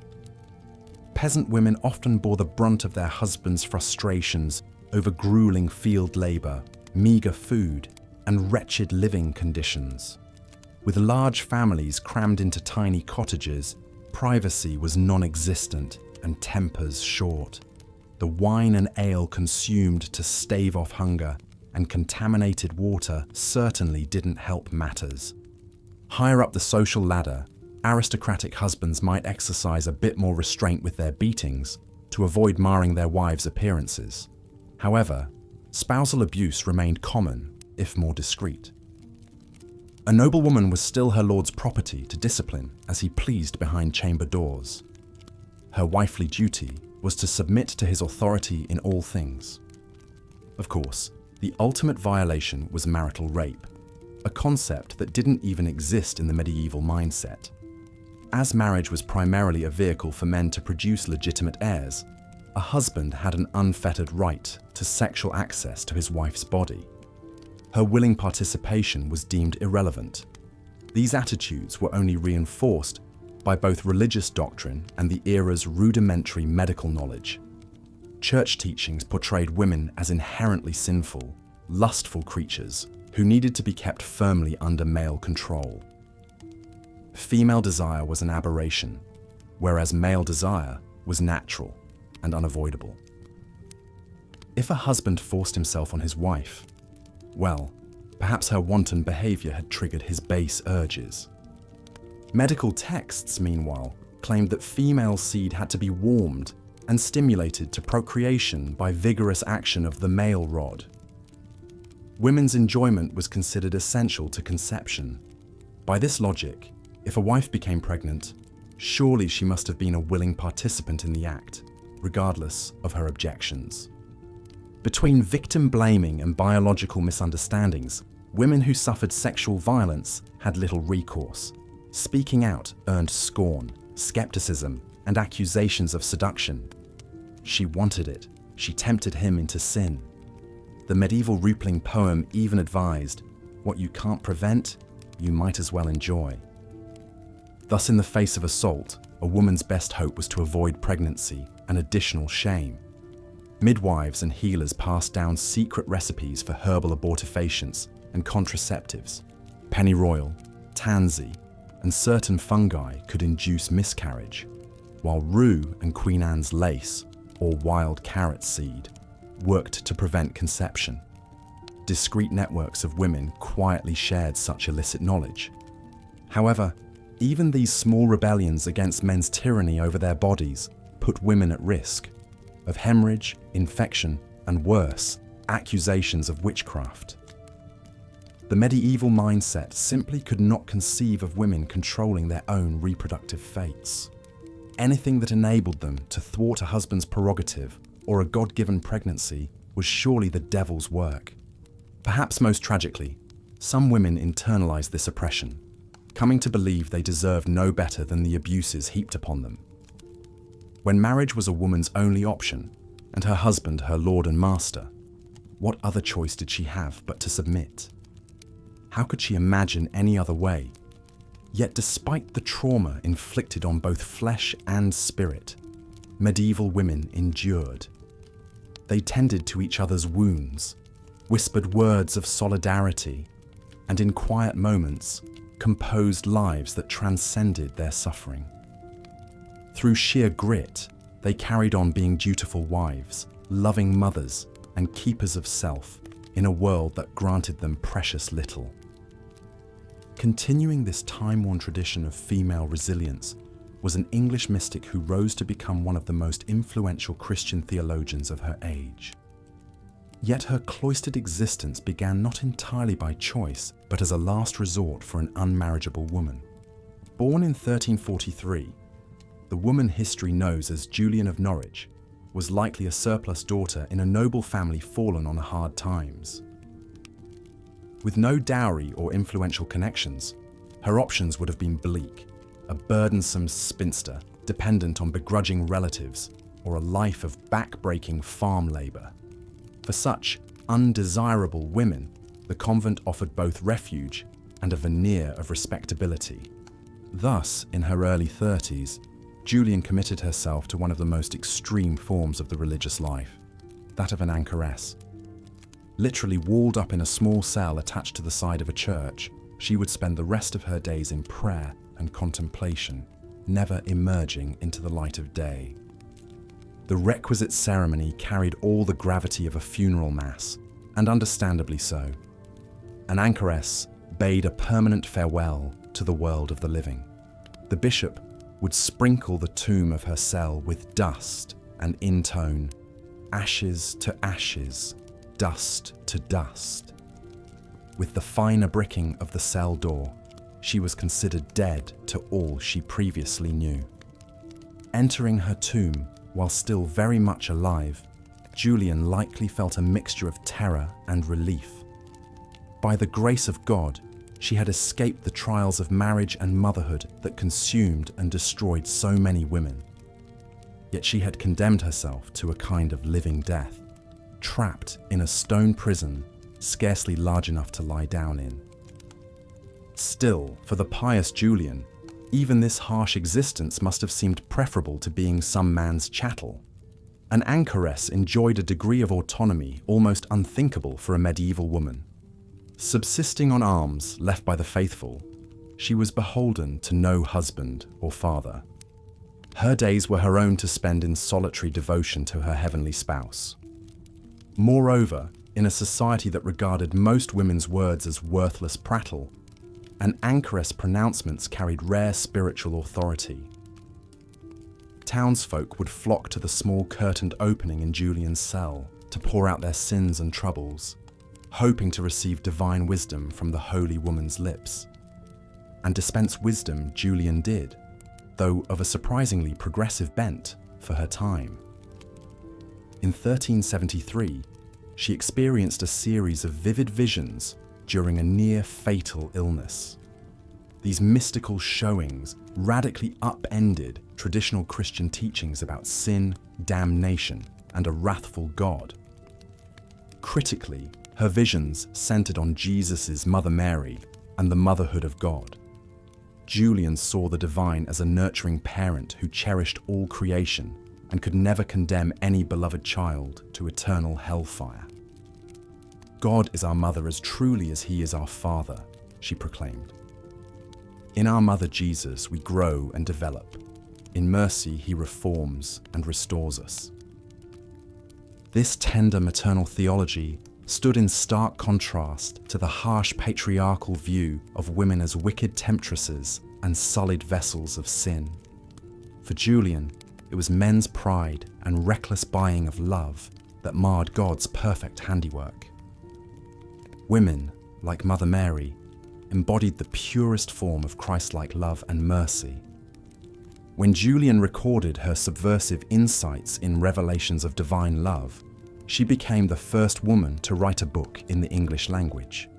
Peasant women often bore the brunt of their husbands' frustrations over grueling field labour, meagre food, and wretched living conditions. With large families crammed into tiny cottages, privacy was non-existent and tempers short. The wine and ale consumed to stave off hunger and contaminated water certainly didn't help matters. Higher up the social ladder, aristocratic husbands might exercise a bit more restraint with their beatings to avoid marring their wives' appearances. However, spousal abuse remained common, if more discreet. A noblewoman was still her lord's property to discipline as he pleased behind chamber doors. Her wifely duty was to submit to his authority in all things. Of course, the ultimate violation was marital rape, a concept that didn't even exist in the medieval mindset. As marriage was primarily a vehicle for men to produce legitimate heirs, a husband had an unfettered right to sexual access to his wife's body. Her willing participation was deemed irrelevant. These attitudes were only reinforced by both religious doctrine and the era's rudimentary medical knowledge. Church teachings portrayed women as inherently sinful, lustful creatures who needed to be kept firmly under male control. Female desire was an aberration, whereas male desire was natural and unavoidable. If a husband forced himself on his wife, well, perhaps her wanton behavior had triggered his base urges. Medical texts, meanwhile, claimed that female seed had to be warmed and stimulated to procreation by vigorous action of the male rod. Women's enjoyment was considered essential to conception. By this logic, if a wife became pregnant, surely she must have been a willing participant in the act, regardless of her objections. Between victim blaming and biological misunderstandings, women who suffered sexual violence had little recourse. Speaking out earned scorn, skepticism, and accusations of seduction. She wanted it. She tempted him into sin. The medieval Rupling poem even advised, "What you can't prevent, you might as well enjoy." Thus, in the face of assault, a woman's best hope was to avoid pregnancy and additional shame. Midwives and healers passed down secret recipes for herbal abortifacients and contraceptives. Pennyroyal, tansy, and certain fungi could induce miscarriage, while rue and Queen Anne's lace, or wild carrot seed, worked to prevent conception. Discreet networks of women quietly shared such illicit knowledge. However, even these small rebellions against men's tyranny over their bodies put women at risk of hemorrhage, infection, and worse, accusations of witchcraft. The medieval mindset simply could not conceive of women controlling their own reproductive fates. Anything that enabled them to thwart a husband's prerogative or a God-given pregnancy was surely the devil's work. Perhaps most tragically, some women internalized this oppression, coming to believe they deserved no better than the abuses heaped upon them. When marriage was a woman's only option, and her husband her lord and master, what other choice did she have but to submit? How could she imagine any other way? Yet despite the trauma inflicted on both flesh and spirit, medieval women endured. They tended to each other's wounds, whispered words of solidarity, and in quiet moments, composed lives that transcended their suffering. Through sheer grit, they carried on being dutiful wives, loving mothers, and keepers of self in a world that granted them precious little. Continuing this time-worn tradition of female resilience was an English mystic who rose to become one of the most influential Christian theologians of her age. Yet her cloistered existence began not entirely by choice, but as a last resort for an unmarriageable woman. Born in 1343, the woman history knows as Julian of Norwich was likely a surplus daughter in a noble family fallen on hard times. With no dowry or influential connections, her options would have been bleak, a burdensome spinster dependent on begrudging relatives or a life of back-breaking farm labour. For such undesirable women, the convent offered both refuge and a veneer of respectability. Thus, in her early 30s, Julian committed herself to one of the most extreme forms of the religious life, that of an anchoress. Literally walled up in a small cell attached to the side of a church, she would spend the rest of her days in prayer and contemplation, never emerging into the light of day. The requisite ceremony carried all the gravity of a funeral mass, and understandably so. An anchoress bade a permanent farewell to the world of the living. The bishop would sprinkle the tomb of her cell with dust and intone, "Ashes to ashes, dust to dust." With the finer bricking of the cell door, she was considered dead to all she previously knew. Entering her tomb while still very much alive, Julian likely felt a mixture of terror and relief. By the grace of God, she had escaped the trials of marriage and motherhood that consumed and destroyed so many women. Yet she had condemned herself to a kind of living death, trapped in a stone prison scarcely large enough to lie down in. Still, for the pious Julian, even this harsh existence must have seemed preferable to being some man's chattel. An anchoress enjoyed a degree of autonomy almost unthinkable for a medieval woman. Subsisting on alms left by the faithful, she was beholden to no husband or father. Her days were her own to spend in solitary devotion to her heavenly spouse. Moreover, in a society that regarded most women's words as worthless prattle, an anchoress' pronouncements carried rare spiritual authority. Townsfolk would flock to the small curtained opening in Julian's cell to pour out their sins and troubles, hoping to receive divine wisdom from the holy woman's lips. And dispense wisdom Julian did, though of a surprisingly progressive bent for her time. In 1373, she experienced a series of vivid visions during a near-fatal illness. These mystical showings radically upended traditional Christian teachings about sin, damnation, and a wrathful God. Critically, her visions centered on Jesus' Mother Mary and the motherhood of God. Julian saw the divine as a nurturing parent who cherished all creation and could never condemn any beloved child to eternal hellfire. "God is our mother as truly as he is our father," she proclaimed. "In our mother Jesus we grow and develop. In mercy he reforms and restores us." This tender maternal theology stood in stark contrast to the harsh patriarchal view of women as wicked temptresses and sullied vessels of sin. For Julian, it was men's pride and reckless buying of love that marred God's perfect handiwork. Women, like Mother Mary, embodied the purest form of Christ-like love and mercy. When Julian recorded her subversive insights in revelations of divine love, she became the first woman to write a book in the English language.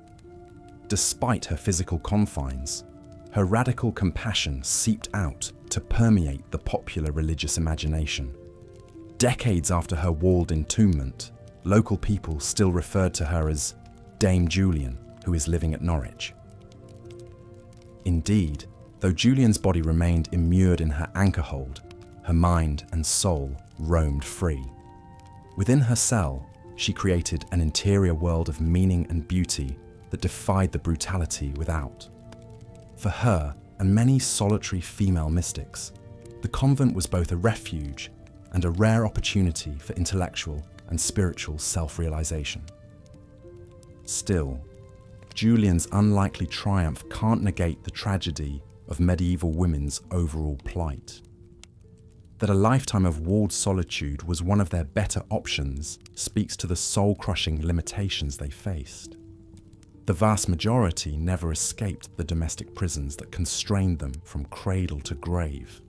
Despite her physical confines, her radical compassion seeped out to permeate the popular religious imagination. Decades after her walled entombment, local people still referred to her as Dame Julian, who is living at Norwich. Indeed, though Julian's body remained immured in her anchor hold, her mind and soul roamed free. Within her cell, she created an interior world of meaning and beauty that defied the brutality without. For her and many solitary female mystics, the convent was both a refuge and a rare opportunity for intellectual and spiritual self-realization. Still, Julian's unlikely triumph can't negate the tragedy of medieval women's overall plight. That a lifetime of walled solitude was one of their better options speaks to the soul-crushing limitations they faced. The vast majority never escaped the domestic prisons that constrained them from cradle to grave.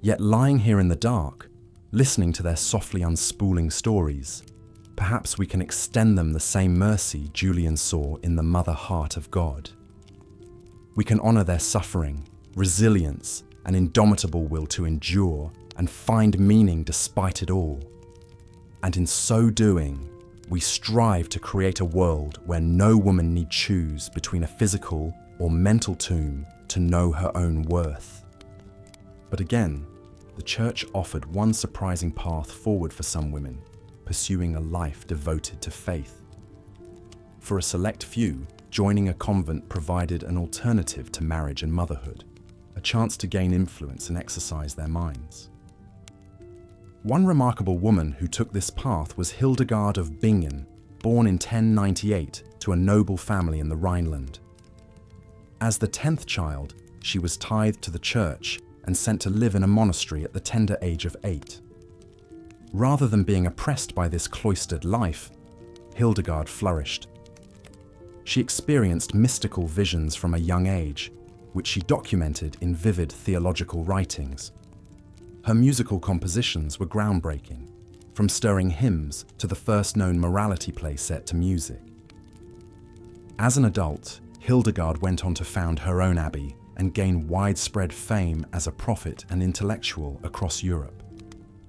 Yet lying here in the dark, listening to their softly unspooling stories, perhaps we can extend them the same mercy Julian saw in the mother heart of God. We can honor their suffering, resilience, and indomitable will to endure and find meaning despite it all. And in so doing, we strive to create a world where no woman need choose between a physical or mental tomb to know her own worth. But again, the Church offered one surprising path forward for some women, pursuing a life devoted to faith. For a select few, joining a convent provided an alternative to marriage and motherhood, a chance to gain influence and exercise their minds. One remarkable woman who took this path was Hildegard of Bingen, born in 1098 to a noble family in the Rhineland. As the 10th child, she was tithed to the church and sent to live in a monastery at the tender age of 8. Rather than being oppressed by this cloistered life, Hildegard flourished. She experienced mystical visions from a young age, which she documented in vivid theological writings. Her musical compositions were groundbreaking, from stirring hymns to the first known morality play set to music. As an adult, Hildegard went on to found her own abbey and gain widespread fame as a prophet and intellectual across Europe.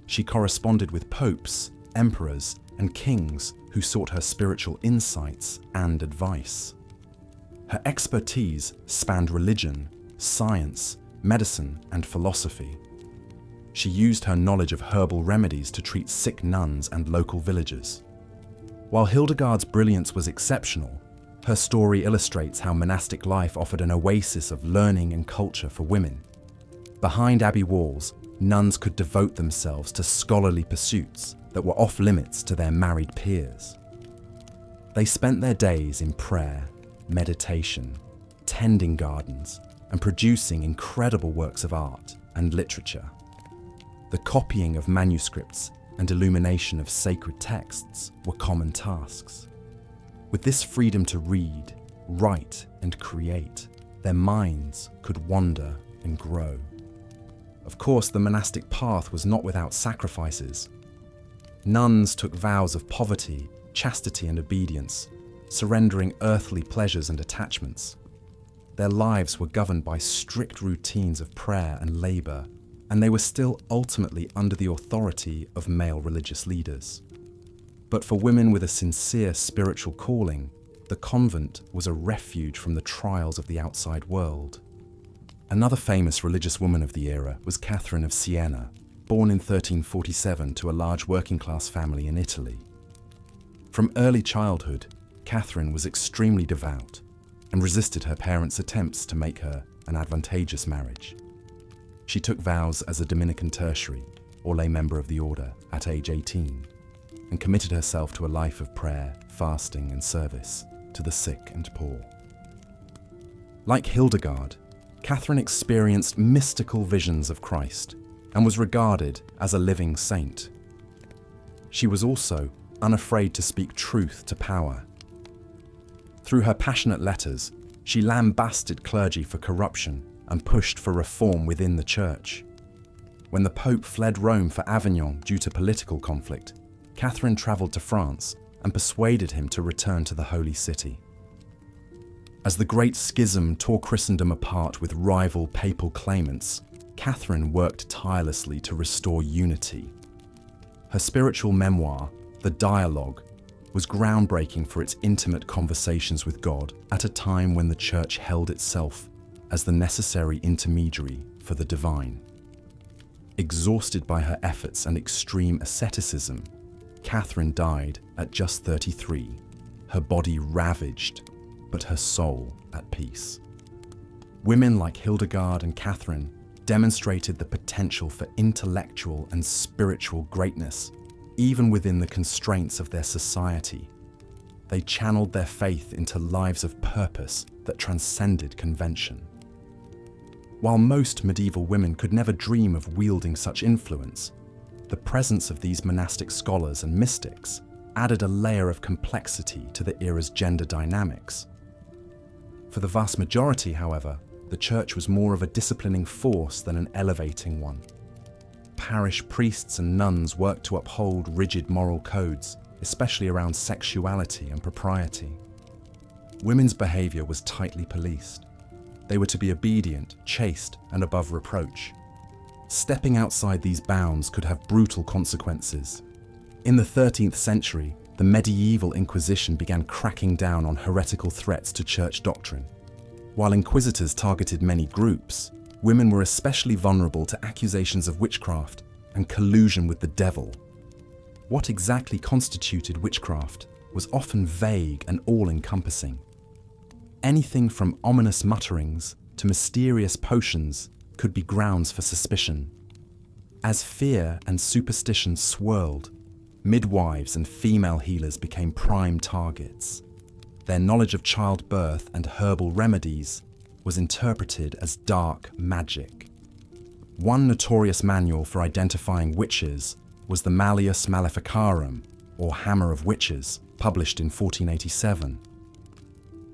She corresponded with popes, emperors, and kings who sought her spiritual insights and advice. Her expertise spanned religion, science, medicine, and philosophy. She used her knowledge of herbal remedies to treat sick nuns and local villagers. While Hildegard's brilliance was exceptional, her story illustrates how monastic life offered an oasis of learning and culture for women. Behind abbey walls, nuns could devote themselves to scholarly pursuits that were off limits to their married peers. They spent their days in prayer, meditation, tending gardens, and producing incredible works of art and literature. The copying of manuscripts and illumination of sacred texts were common tasks. With this freedom to read, write, and create, their minds could wander and grow. Of course, the monastic path was not without sacrifices. Nuns took vows of poverty, chastity, and obedience, surrendering earthly pleasures and attachments. Their lives were governed by strict routines of prayer and labor, and they were still ultimately under the authority of male religious leaders. But for women with a sincere spiritual calling, the convent was a refuge from the trials of the outside world. Another famous religious woman of the era was Catherine of Siena, born in 1347 to a large working-class family in Italy. From early childhood, Catherine was extremely devout and resisted her parents' attempts to make her an advantageous marriage. She took vows as a Dominican tertiary, or lay member of the order, at age 18, and committed herself to a life of prayer, fasting, and service to the sick and poor. Like Hildegard, Catherine experienced mystical visions of Christ and was regarded as a living saint. She was also unafraid to speak truth to power. Through her passionate letters, she lambasted clergy for corruption and pushed for reform within the church. When the Pope fled Rome for Avignon due to political conflict, Catherine travelled to France and persuaded him to return to the Holy City. As the Great Schism tore Christendom apart with rival papal claimants, Catherine worked tirelessly to restore unity. Her spiritual memoir, The Dialogue, was groundbreaking for its intimate conversations with God at a time when the Church held itself as the necessary intermediary for the divine. Exhausted by her efforts and extreme asceticism, Catherine died at just 33, her body ravaged, but her soul at peace. Women like Hildegard and Catherine demonstrated the potential for intellectual and spiritual greatness, even within the constraints of their society. They channeled their faith into lives of purpose that transcended convention. While most medieval women could never dream of wielding such influence, the presence of these monastic scholars and mystics added a layer of complexity to the era's gender dynamics. For the vast majority, however, the church was more of a disciplining force than an elevating one. Parish priests and nuns worked to uphold rigid moral codes, especially around sexuality and propriety. Women's behaviour was tightly policed. They were to be obedient, chaste, and above reproach. Stepping outside these bounds could have brutal consequences. In the 13th century, the medieval Inquisition began cracking down on heretical threats to church doctrine. While inquisitors targeted many groups, women were especially vulnerable to accusations of witchcraft and collusion with the devil. What exactly constituted witchcraft was often vague and all-encompassing. Anything from ominous mutterings to mysterious potions could be grounds for suspicion. As fear and superstition swirled, midwives and female healers became prime targets. Their knowledge of childbirth and herbal remedies was interpreted as dark magic. One notorious manual for identifying witches was the Malleus Maleficarum, or Hammer of Witches, published in 1487.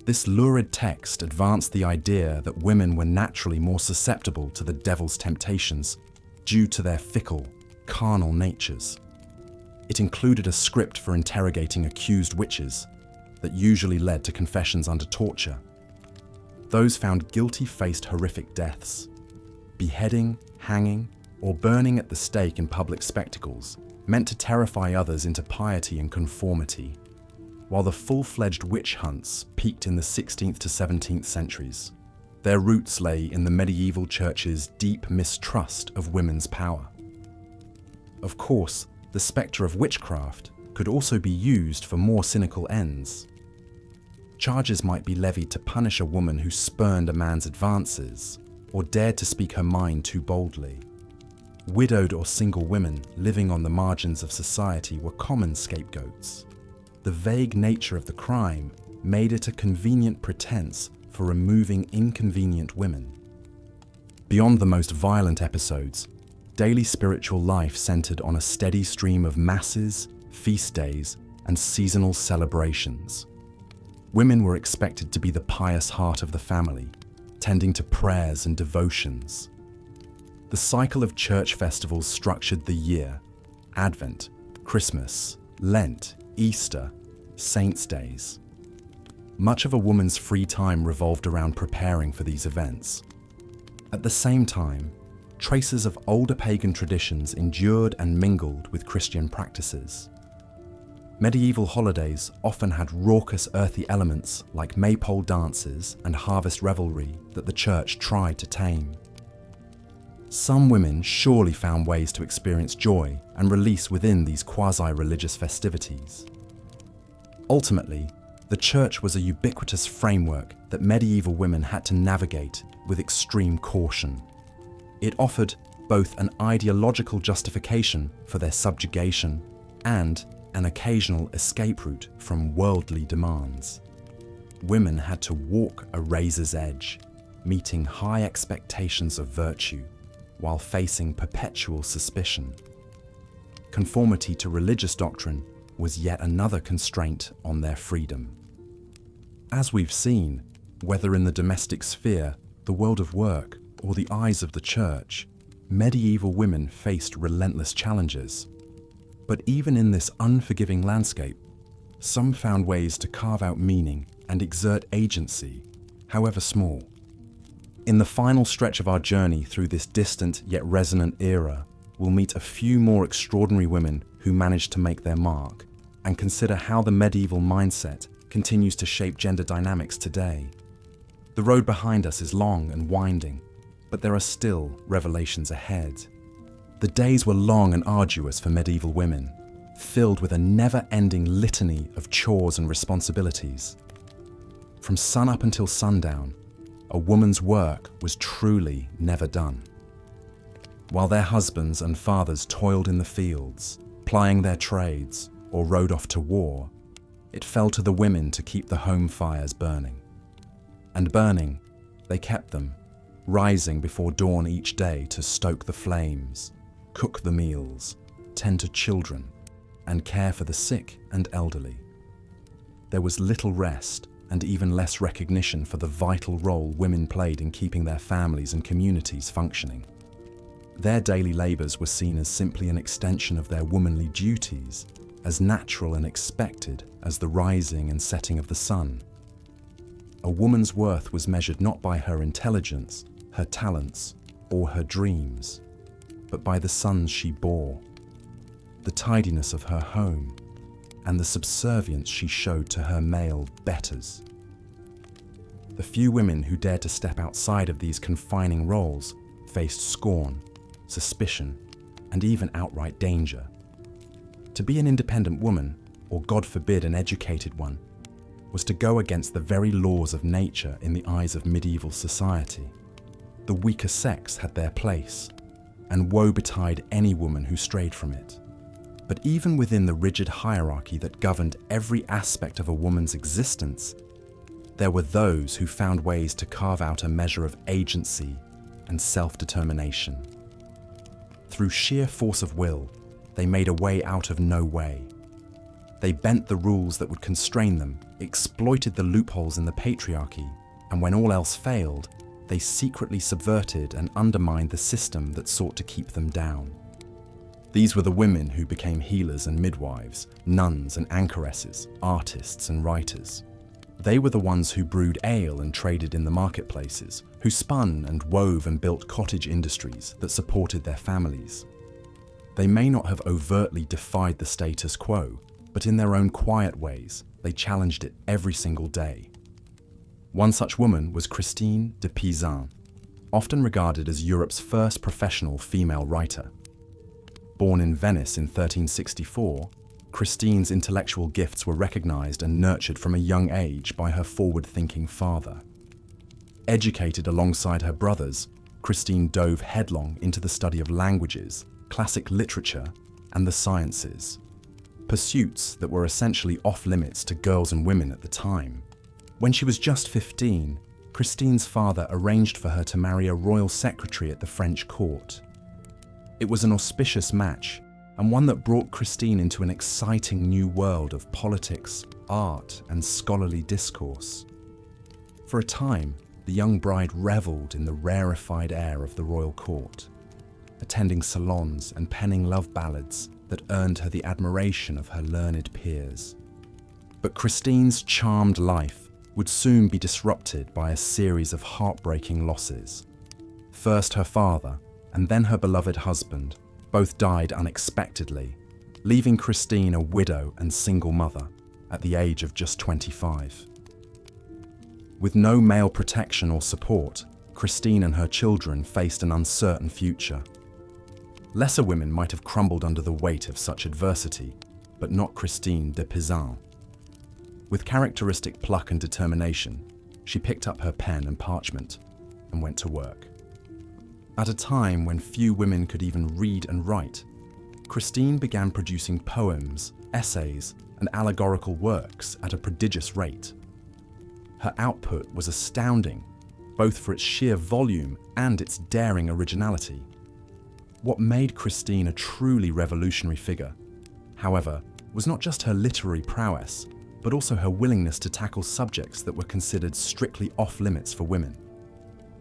This lurid text advanced the idea that women were naturally more susceptible to the devil's temptations due to their fickle, carnal natures. It included a script for interrogating accused witches that usually led to confessions under torture. Those found guilty faced horrific deaths. Beheading, hanging, or burning at the stake in public spectacles meant to terrify others into piety and conformity, while the full-fledged witch hunts peaked in the 16th to 17th centuries. Their roots lay in the medieval church's deep mistrust of women's power. Of course, the spectre of witchcraft could also be used for more cynical ends. Charges might be levied to punish a woman who spurned a man's advances or dared to speak her mind too boldly. Widowed or single women living on the margins of society were common scapegoats. The vague nature of the crime made it a convenient pretense for removing inconvenient women. Beyond the most violent episodes, daily spiritual life centered on a steady stream of masses, feast days, and seasonal celebrations. Women were expected to be the pious heart of the family, tending to prayers and devotions. The cycle of church festivals structured the year: Advent, Christmas, Lent, Easter, Saints' Days. Much of a woman's free time revolved around preparing for these events. At the same time, traces of older pagan traditions endured and mingled with Christian practices. Medieval holidays often had raucous earthy elements like maypole dances and harvest revelry that the church tried to tame. Some women surely found ways to experience joy and release within these quasi-religious festivities. Ultimately, the church was a ubiquitous framework that medieval women had to navigate with extreme caution. It offered both an ideological justification for their subjugation and an occasional escape route from worldly demands. Women had to walk a razor's edge, meeting high expectations of virtue while facing perpetual suspicion. Conformity to religious doctrine was yet another constraint on their freedom. As we've seen, whether in the domestic sphere, the world of work, or the eyes of the church, medieval women faced relentless challenges. But even in this unforgiving landscape, some found ways to carve out meaning and exert agency, however small. In the final stretch of our journey through this distant yet resonant era, we'll meet a few more extraordinary women who managed to make their mark and consider how the medieval mindset continues to shape gender dynamics today. The road behind us is long and winding, but there are still revelations ahead. The days were long and arduous for medieval women, filled with a never-ending litany of chores and responsibilities. From sun-up until sundown, a woman's work was truly never done. While their husbands and fathers toiled in the fields, plying their trades, or rode off to war, it fell to the women to keep the home fires burning. And burning, they kept them, rising before dawn each day to stoke the flames, cook the meals, tend to children, and care for the sick and elderly. There was little rest and even less recognition for the vital role women played in keeping their families and communities functioning. Their daily labours were seen as simply an extension of their womanly duties, as natural and expected as the rising and setting of the sun. A woman's worth was measured not by her intelligence, her talents, or her dreams, but by the sons she bore, the tidiness of her home, and the subservience she showed to her male betters. The few women who dared to step outside of these confining roles faced scorn, suspicion, and even outright danger. To be an independent woman, or God forbid an educated one, was to go against the very laws of nature in the eyes of medieval society. The weaker sex had their place, and woe betide any woman who strayed from it. But even within the rigid hierarchy that governed every aspect of a woman's existence, there were those who found ways to carve out a measure of agency and self-determination. Through sheer force of will, they made a way out of no way. They bent the rules that would constrain them, exploited the loopholes in the patriarchy, and when all else failed, they secretly subverted and undermined the system that sought to keep them down. These were the women who became healers and midwives, nuns and anchoresses, artists and writers. They were the ones who brewed ale and traded in the marketplaces, who spun and wove and built cottage industries that supported their families. They may not have overtly defied the status quo, but in their own quiet ways, they challenged it every single day. One such woman was Christine de Peasant, often regarded as Europe's first professional female writer. Born in Venice in 1364, Christine's intellectual gifts were recognized and nurtured from a young age by her forward-thinking father. Educated alongside her brothers, Christine dove headlong into the study of languages, classic literature, and the sciences, pursuits that were essentially off-limits to girls and women at the time. When she was just 15, Christine's father arranged for her to marry a royal secretary at the French court. It was an auspicious match, and one that brought Christine into an exciting new world of politics, art, and scholarly discourse. For a time, the young bride revelled in the rarefied air of the royal court, attending salons and penning love ballads that earned her the admiration of her learned peers. But Christine's charmed life would soon be disrupted by a series of heartbreaking losses. First her father, and then her beloved husband, both died unexpectedly, leaving Christine a widow and single mother at the age of just 25. With no male protection or support, Christine and her children faced an uncertain future. Lesser women might have crumbled under the weight of such adversity, but not Christine de Peasant. With characteristic pluck and determination, she picked up her pen and parchment and went to work. At a time when few women could even read and write, Christine began producing poems, essays, and allegorical works at a prodigious rate. Her output was astounding, both for its sheer volume and its daring originality. What made Christine a truly revolutionary figure, however, was not just her literary prowess, but also her willingness to tackle subjects that were considered strictly off-limits for women.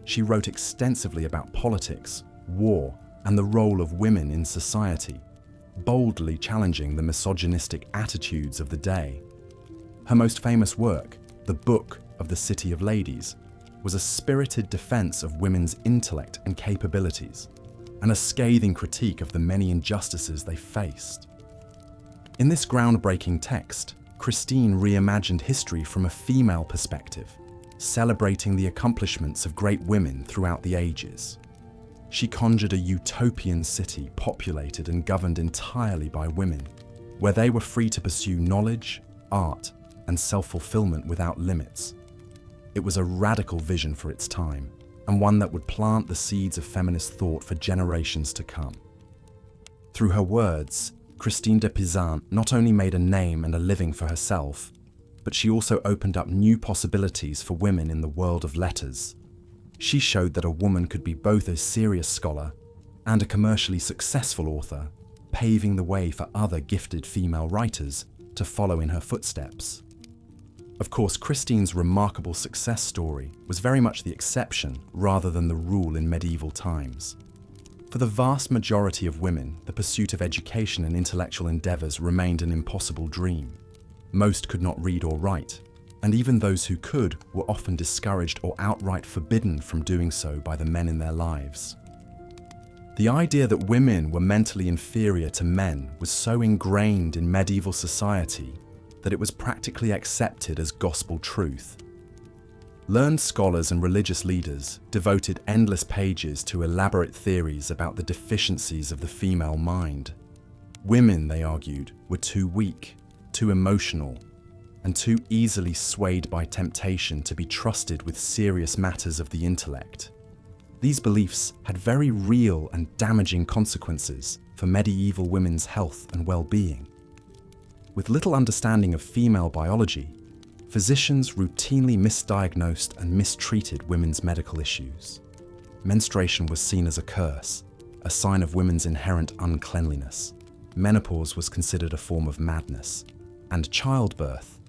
She wrote extensively about politics, war, and the role of women in society, boldly challenging the misogynistic attitudes of the day. Her most famous work, The Book of the City of Ladies, was a spirited defense of women's intellect and capabilities, and a scathing critique of the many injustices they faced. In this groundbreaking text, Christine reimagined history from a female perspective, celebrating the accomplishments of great women throughout the ages. She conjured a utopian city populated and governed entirely by women, where they were free to pursue knowledge, art, and self-fulfillment without limits. It was a radical vision for its time, and one that would plant the seeds of feminist thought for generations to come. Through her words, Christine de Peasant not only made a name and a living for herself, but she also opened up new possibilities for women in the world of letters. She showed that a woman could be both a serious scholar and a commercially successful author, paving the way for other gifted female writers to follow in her footsteps. Of course, Christine's remarkable success story was very much the exception rather than the rule in medieval times. For the vast majority of women, the pursuit of education and intellectual endeavours remained an impossible dream. Most could not read or write, and even those who could were often discouraged or outright forbidden from doing so by the men in their lives. The idea that women were mentally inferior to men was so ingrained in medieval society that it was practically accepted as gospel truth. Learned scholars and religious leaders devoted endless pages to elaborate theories about the deficiencies of the female mind. Women, they argued, were too weak, too emotional, and too easily swayed by temptation to be trusted with serious matters of the intellect. These beliefs had very real and damaging consequences for medieval women's health and well-being. With little understanding of female biology, physicians routinely misdiagnosed and mistreated women's medical issues. Menstruation was seen as a curse, a sign of women's inherent uncleanliness. Menopause was considered a form of madness. And childbirth,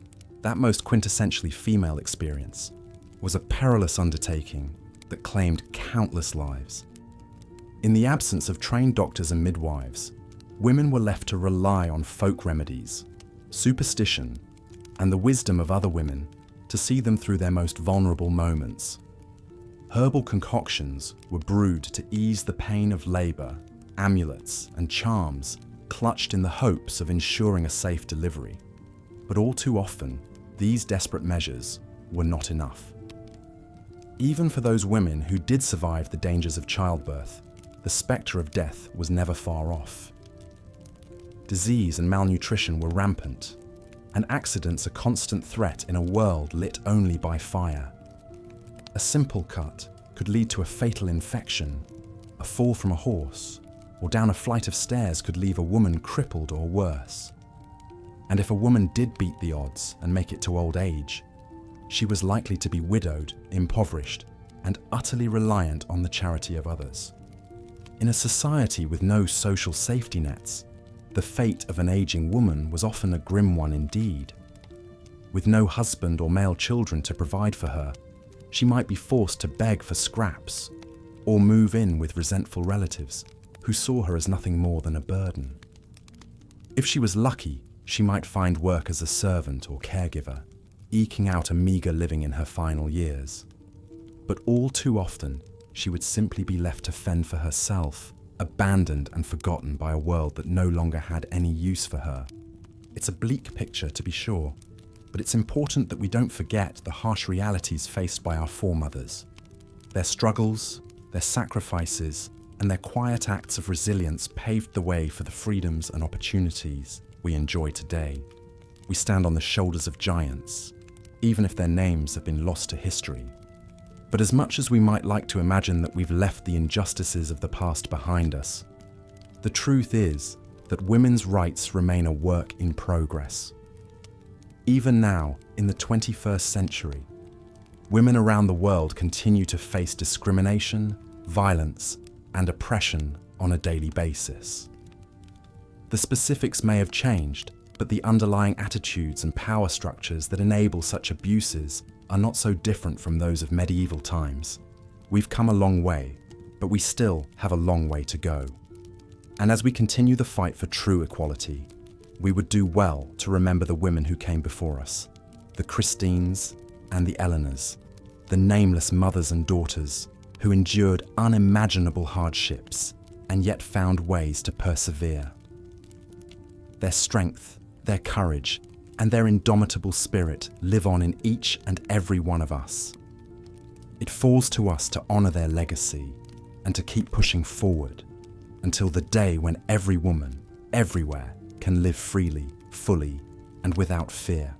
that most quintessentially female experience, was a perilous undertaking that claimed countless lives. In the absence of trained doctors and midwives, women were left to rely on folk remedies, superstition, and the wisdom of other women to see them through their most vulnerable moments. Herbal concoctions were brewed to ease the pain of labour, amulets and charms clutched in the hopes of ensuring a safe delivery. But all too often, these desperate measures were not enough. Even for those women who did survive the dangers of childbirth, the spectre of death was never far off. Disease and malnutrition were rampant, and accidents a constant threat in a world lit only by fire. A simple cut could lead to a fatal infection. A fall from a horse or down a flight of stairs could leave a woman crippled or worse. And if a woman did beat the odds and make it to old age, she was likely to be widowed, impoverished, and utterly reliant on the charity of others. In a society with no social safety nets, the fate of an aging woman was often a grim one indeed. With no husband or male children to provide for her, she might be forced to beg for scraps or move in with resentful relatives who saw her as nothing more than a burden. If she was lucky, she might find work as a servant or caregiver, eking out a meagre living in her final years. But all too often, she would simply be left to fend for herself, abandoned and forgotten by a world that no longer had any use for her. It's a bleak picture, to be sure, but it's important that we don't forget the harsh realities faced by our foremothers. Their struggles, their sacrifices, and their quiet acts of resilience paved the way for the freedoms and opportunities we enjoy today. We stand on the shoulders of giants, even if their names have been lost to history. But as much as we might like to imagine that we've left the injustices of the past behind us, the truth is that women's rights remain a work in progress. Even now, in the 21st century, women around the world continue to face discrimination, violence, and oppression on a daily basis. The specifics may have changed, But the underlying attitudes and power structures that enable such abuses are not so different from those of medieval times. We've come a long way, but we still have a long way to go. And as we continue the fight for true equality, we would do well to remember the women who came before us, the Christines and the Eleanors, the nameless mothers and daughters who endured unimaginable hardships and yet found ways to persevere. Their strength, their courage, and their indomitable spirit live on in each and every one of us. It falls to us to honor their legacy and to keep pushing forward until the day when every woman, everywhere, can live freely, fully, and without fear.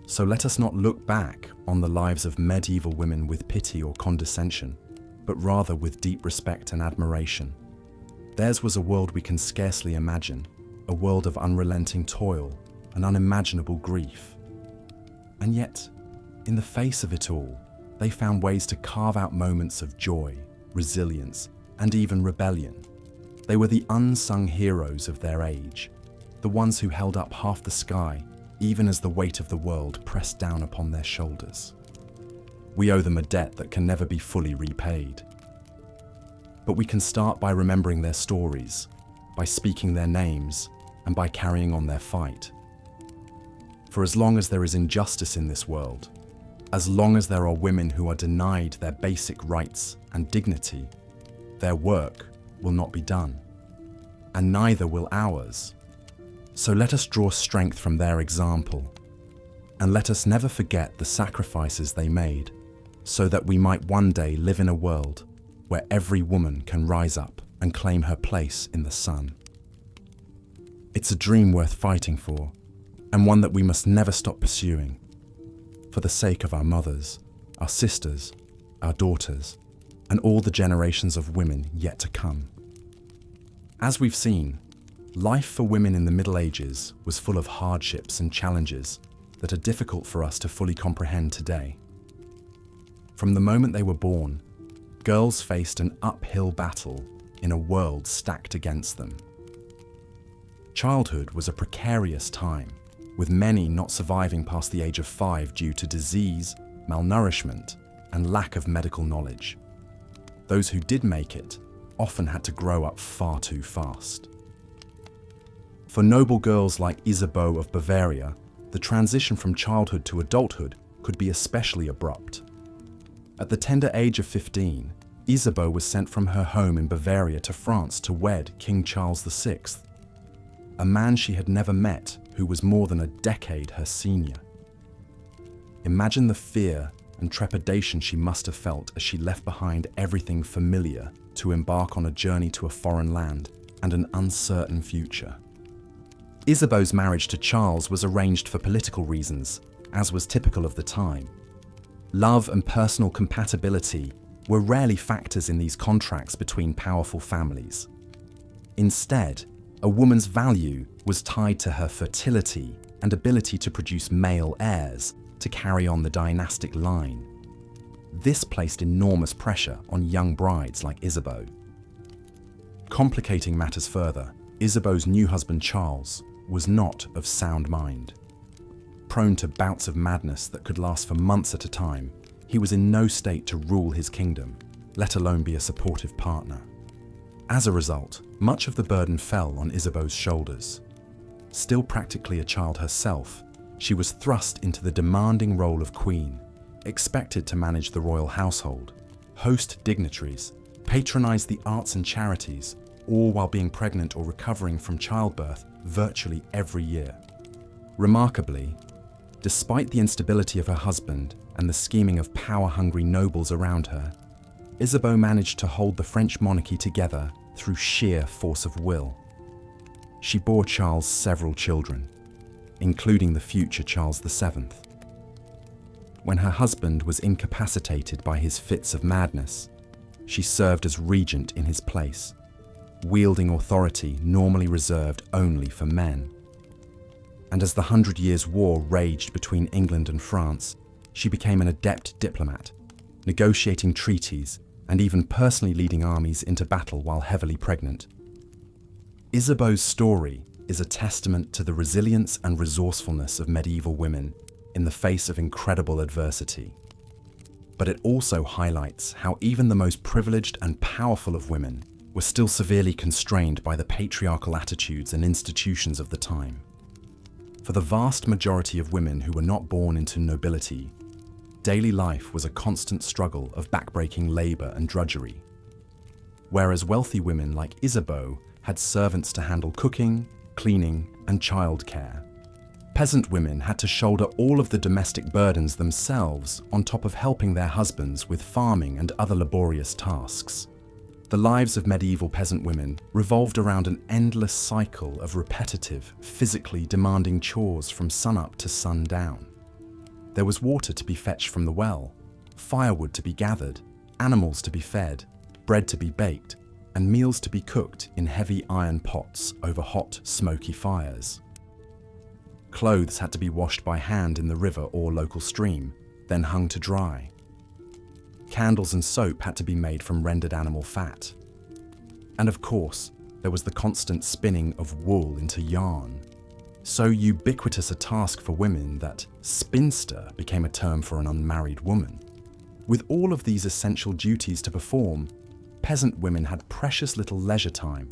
So let us not look back on the lives of medieval women with pity or condescension, but rather with deep respect and admiration. Theirs was a world we can scarcely imagine, a world of unrelenting toil and unimaginable grief. And yet, in the face of it all, they found ways to carve out moments of joy, resilience, and even rebellion. They were the unsung heroes of their age, the ones who held up half the sky, even as the weight of the world pressed down upon their shoulders. We owe them a debt that can never be fully repaid. But we can start by remembering their stories, by speaking their names, and by carrying on their fight. For as long as there is injustice in this world, as long as there are women who are denied their basic rights and dignity, their work will not be done, and neither will ours. So let us draw strength from their example, and let us never forget the sacrifices they made, so that we might one day live in a world where every woman can rise up and claim her place in the sun. It's a dream worth fighting for, and one that we must never stop pursuing, for the sake of our mothers, our sisters, our daughters, and all the generations of women yet to come. As we've seen, life for women in the Middle Ages was full of hardships and challenges that are difficult for us to fully comprehend today. From the moment they were born, girls faced an uphill battle in a world stacked against them. Childhood was a precarious time, with many not surviving past the age of 5 due to disease, malnourishment, and lack of medical knowledge. Those who did make it often had to grow up far too fast. For noble girls like Isabeau of Bavaria, the transition from childhood to adulthood could be especially abrupt. At the tender age of 15, Isabeau was sent from her home in Bavaria to France to wed King Charles VI, a man she had never met who was more than a decade her senior. Imagine the fear and trepidation she must have felt as she left behind everything familiar to embark on a journey to a foreign land and an uncertain future. Isabeau's marriage to Charles was arranged for political reasons, as was typical of the time. Love and personal compatibility were rarely factors in these contracts between powerful families. Instead, a woman's value was tied to her fertility and ability to produce male heirs to carry on the dynastic line. This placed enormous pressure on young brides like Isabeau. Complicating matters further, Isabeau's new husband Charles was not of sound mind. Prone to bouts of madness that could last for months at a time, he was in no state to rule his kingdom, let alone be a supportive partner. As a result, much of the burden fell on Isabeau's shoulders. Still practically a child herself, she was thrust into the demanding role of queen, expected to manage the royal household, host dignitaries, patronize the arts and charities, all while being pregnant or recovering from childbirth virtually every year. Remarkably, despite the instability of her husband and the scheming of power-hungry nobles around her, Isabeau managed to hold the French monarchy together through sheer force of will. She bore Charles several children, including the future Charles VII. When her husband was incapacitated by his fits of madness, she served as regent in his place, wielding authority normally reserved only for men. And as the 100 Years' War raged between England and France, she became an adept diplomat, negotiating treaties and even personally leading armies into battle while heavily pregnant. Isabeau's story is a testament to the resilience and resourcefulness of medieval women in the face of incredible adversity. But it also highlights how even the most privileged and powerful of women were still severely constrained by the patriarchal attitudes and institutions of the time. For the vast majority of women who were not born into nobility, daily life was a constant struggle of backbreaking labor and drudgery. Whereas wealthy women like Isabeau had servants to handle cooking, cleaning, and childcare, peasant women had to shoulder all of the domestic burdens themselves on top of helping their husbands with farming and other laborious tasks. The lives of medieval peasant women revolved around an endless cycle of repetitive, physically demanding chores from sunup to sundown. There was water to be fetched from the well, firewood to be gathered, animals to be fed, bread to be baked, and meals to be cooked in heavy iron pots over hot, smoky fires. Clothes had to be washed by hand in the river or local stream, then hung to dry. Candles and soap had to be made from rendered animal fat. And of course, there was the constant spinning of wool into yarn. So ubiquitous a task for women that spinster became a term for an unmarried woman. With all of these essential duties to perform, peasant women had precious little leisure time.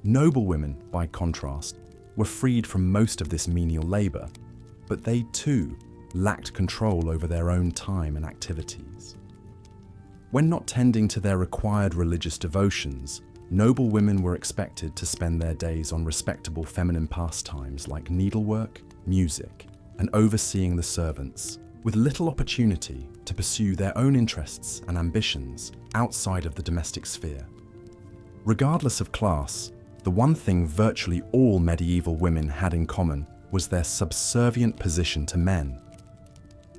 Noble women, by contrast, were freed from most of this menial labor, but they too lacked control over their own time and activities. When not tending to their required religious devotions, noble women were expected to spend their days on respectable feminine pastimes like needlework, music, and overseeing the servants, with little opportunity to pursue their own interests and ambitions outside of the domestic sphere. Regardless of class, the one thing virtually all medieval women had in common was their subservient position to men.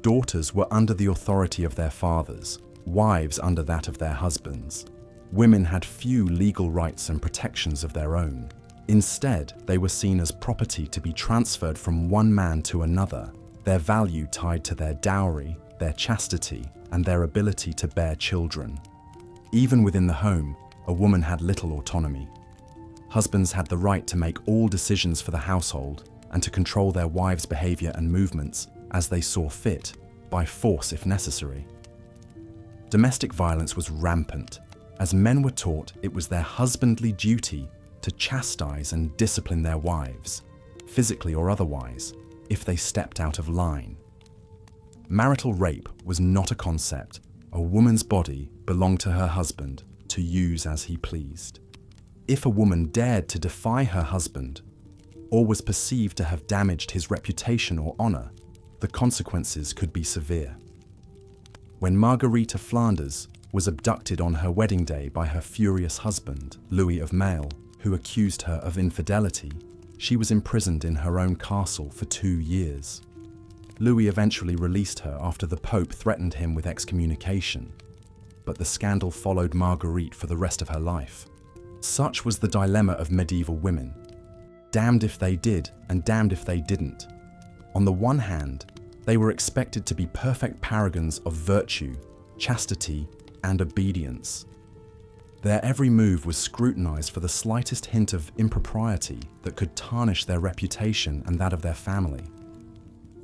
Daughters were under the authority of their fathers, wives under that of their husbands. Women had few legal rights and protections of their own. Instead, they were seen as property to be transferred from one man to another, their value tied to their dowry, their chastity, and their ability to bear children. Even within the home, a woman had little autonomy. Husbands had the right to make all decisions for the household and to control their wives' behavior and movements as they saw fit, by force if necessary. Domestic violence was rampant, as men were taught it was their husbandly duty to chastise and discipline their wives, physically or otherwise, if they stepped out of line. Marital rape was not a concept. A woman's body belonged to her husband to use as he pleased. If a woman dared to defy her husband, or was perceived to have damaged his reputation or honor, the consequences could be severe. When Marguerite of Flanders was abducted on her wedding day by her furious husband, Louis of Maille, who accused her of infidelity, she was imprisoned in her own castle for 2 years. Louis eventually released her after the Pope threatened him with excommunication, but the scandal followed Marguerite for the rest of her life. Such was the dilemma of medieval women. Damned if they did, and damned if they didn't. On the one hand, they were expected to be perfect paragons of virtue, chastity, and obedience. Their every move was scrutinized for the slightest hint of impropriety that could tarnish their reputation and that of their family.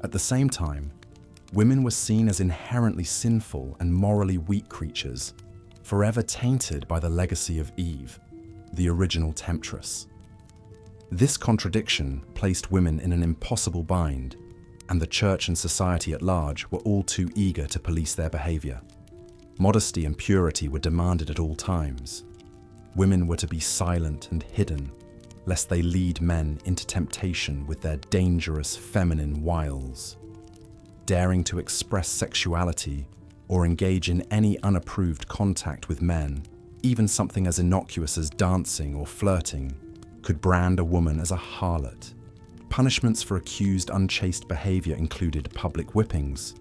At the same time, women were seen as inherently sinful and morally weak creatures, forever tainted by the legacy of Eve, the original temptress. This contradiction placed women in an impossible bind, and the church and society at large were all too eager to police their behavior. Modesty and purity were demanded at all times. Women were to be silent and hidden, lest they lead men into temptation with their dangerous feminine wiles. Daring to express sexuality or engage in any unapproved contact with men, even something as innocuous as dancing or flirting, could brand a woman as a harlot. Punishments for accused unchaste behavior included public whippings,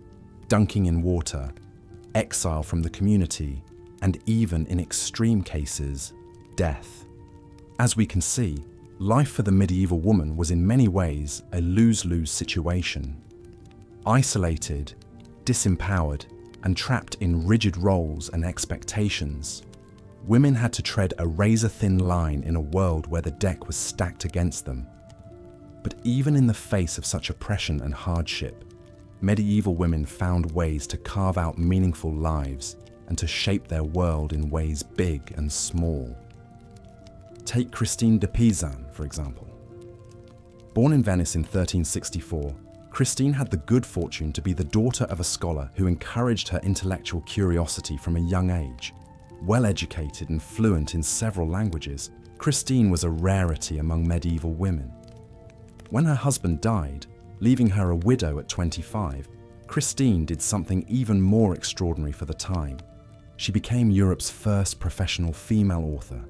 dunking in water, exile from the community, and even in extreme cases, death. As we can see, life for the medieval woman was in many ways a lose-lose situation. Isolated, disempowered, and trapped in rigid roles and expectations, women had to tread a razor-thin line in a world where the deck was stacked against them. But even in the face of such oppression and hardship, medieval women found ways to carve out meaningful lives and to shape their world in ways big and small. Take Christine de Peasant, for example. Born in Venice in 1364, Christine had the good fortune to be the daughter of a scholar who encouraged her intellectual curiosity from a young age. Well educated and fluent in several languages, Christine was a rarity among medieval women. When her husband died, leaving her a widow at 25, Christine did something even more extraordinary for the time. She became Europe's first professional female author,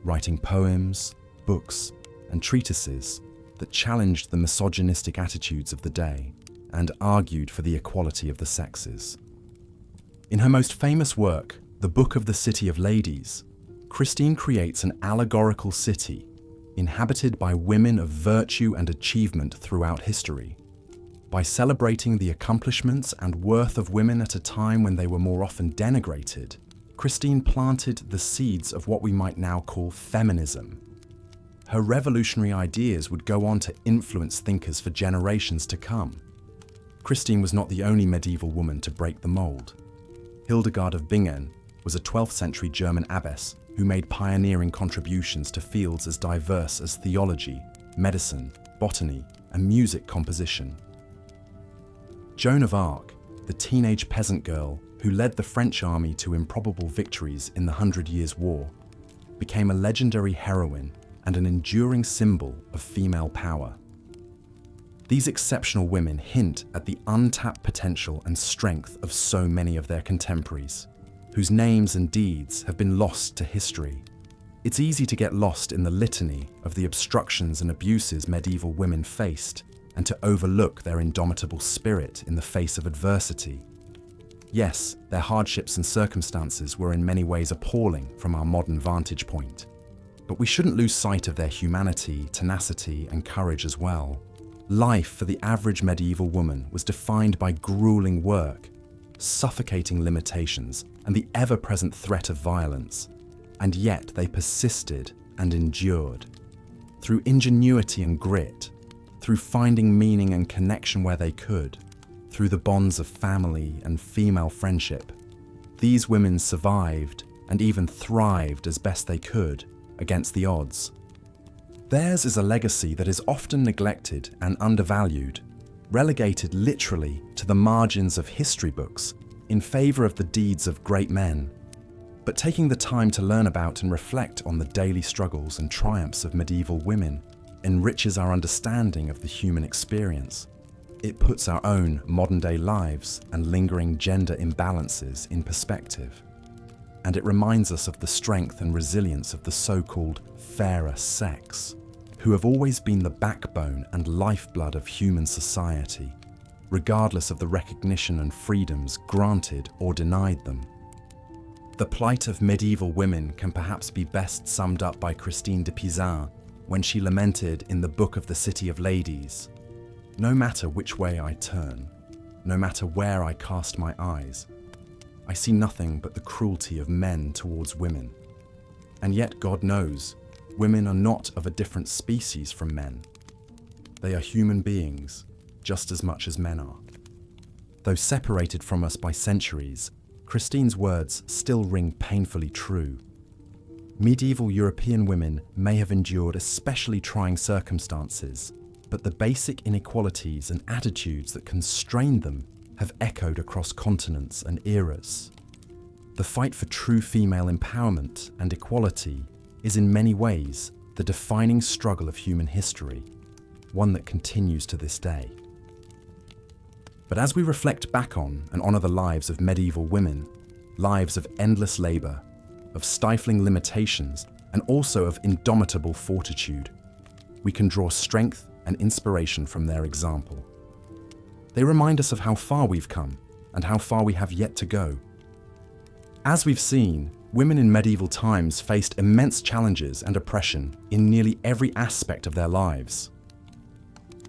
writing poems, books, and treatises that challenged the misogynistic attitudes of the day and argued for the equality of the sexes. In her most famous work, The Book of the City of Ladies, Christine creates an allegorical city inhabited by women of virtue and achievement throughout history. By celebrating the accomplishments and worth of women at a time when they were more often denigrated, Christine planted the seeds of what we might now call feminism. Her revolutionary ideas would go on to influence thinkers for generations to come. Christine was not the only medieval woman to break the mold. Hildegard of Bingen was a 12th century German abbess who made pioneering contributions to fields as diverse as theology, medicine, botany, and music composition. Joan of Arc, the teenage peasant girl who led the French army to improbable victories in the 100 Years' War, became a legendary heroine and an enduring symbol of female power. These exceptional women hint at the untapped potential and strength of so many of their contemporaries, whose names and deeds have been lost to history. It's easy to get lost in the litany of the obstructions and abuses medieval women faced, and to overlook their indomitable spirit in the face of adversity. Yes, their hardships and circumstances were in many ways appalling from our modern vantage point, but we shouldn't lose sight of their humanity, tenacity, and courage as well. Life for the average medieval woman was defined by grueling work, suffocating limitations, and the ever-present threat of violence, and yet they persisted and endured. Through ingenuity and grit, through finding meaning and connection where they could, through the bonds of family and female friendship, these women survived and even thrived as best they could against the odds. Theirs is a legacy that is often neglected and undervalued, relegated literally to the margins of history books in favor of the deeds of great men. But taking the time to learn about and reflect on the daily struggles and triumphs of medieval women enriches our understanding of the human experience. It puts our own modern-day lives and lingering gender imbalances in perspective. And it reminds us of the strength and resilience of the so-called fairer sex, who have always been the backbone and lifeblood of human society, regardless of the recognition and freedoms granted or denied them. The plight of medieval women can perhaps be best summed up by Christine de Peasant when she lamented in the Book of the City of Ladies, "No matter which way I turn, no matter where I cast my eyes, I see nothing but the cruelty of men towards women. And yet, God knows, women are not of a different species from men. They are human beings, just as much as men are." Though separated from us by centuries, Christine's words still ring painfully true. Medieval European women may have endured especially trying circumstances, but the basic inequalities and attitudes that constrained them have echoed across continents and eras. The fight for true female empowerment and equality is in many ways the defining struggle of human history, one that continues to this day. But as we reflect back on and honour the lives of medieval women, lives of endless labour, of stifling limitations, and also of indomitable fortitude, we can draw strength and inspiration from their example. They remind us of how far we've come and how far we have yet to go. As we've seen, women in medieval times faced immense challenges and oppression in nearly every aspect of their lives.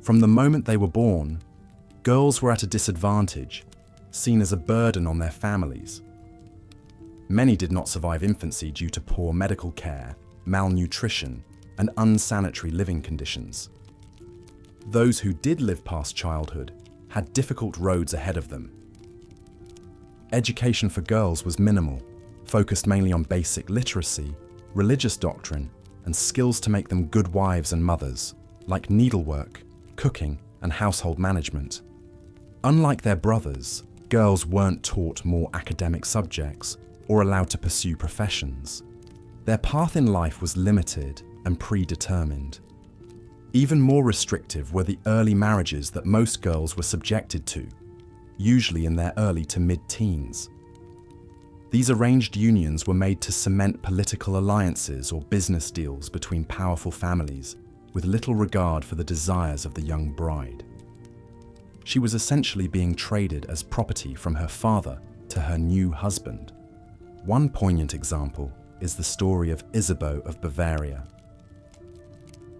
From the moment they were born, girls were at a disadvantage, seen as a burden on their families. Many did not survive infancy due to poor medical care, malnutrition, and unsanitary living conditions. Those who did live past childhood had difficult roads ahead of them. Education for girls was minimal, focused mainly on basic literacy, religious doctrine, and skills to make them good wives and mothers, like needlework, cooking, and household management. Unlike their brothers, girls weren't taught more academic subjects or allowed to pursue professions. Their path in life was limited and predetermined. Even more restrictive were the early marriages that most girls were subjected to, usually in their early to mid-teens. These arranged unions were made to cement political alliances or business deals between powerful families, with little regard for the desires of the young bride. She was essentially being traded as property from her father to her new husband. One poignant example is the story of Isabeau of Bavaria.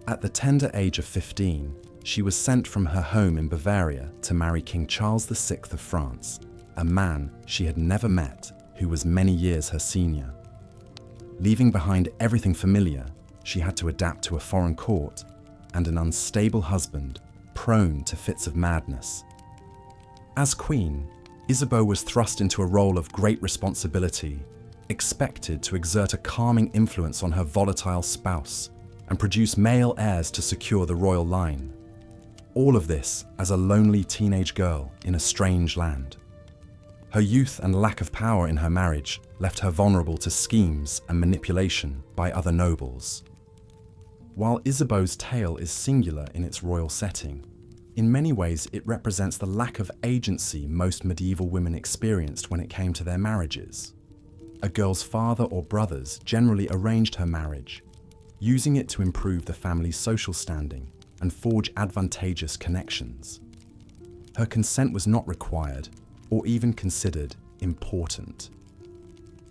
At the tender age of 15, she was sent from her home in Bavaria to marry King Charles VI of France, a man she had never met who was many years her senior. Leaving behind everything familiar, she had to adapt to a foreign court and an unstable husband prone to fits of madness. As queen, Isabeau was thrust into a role of great responsibility, expected to exert a calming influence on her volatile spouse and produce male heirs to secure the royal line. All of this as a lonely teenage girl in a strange land. Her youth and lack of power in her marriage left her vulnerable to schemes and manipulation by other nobles. While Isabeau's tale is singular in its royal setting, in many ways it represents the lack of agency most medieval women experienced when it came to their marriages. A girl's father or brothers generally arranged her marriage, using it to improve the family's social standing and forge advantageous connections. Her consent was not required or even considered important.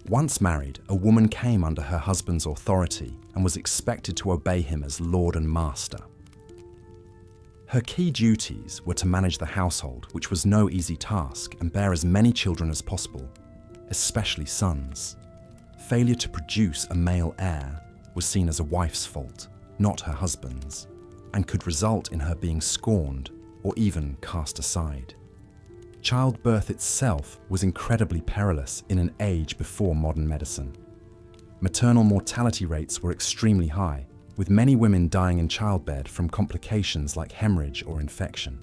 Once married, a woman came under her husband's authority and was expected to obey him as lord and master. Her key duties were to manage the household, which was no easy task, and bear as many children as possible, especially sons. Failure to produce a male heir was seen as a wife's fault, not her husband's, and could result in her being scorned or even cast aside. Childbirth itself was incredibly perilous in an age before modern medicine. Maternal mortality rates were extremely high, with many women dying in childbed from complications like hemorrhage or infection.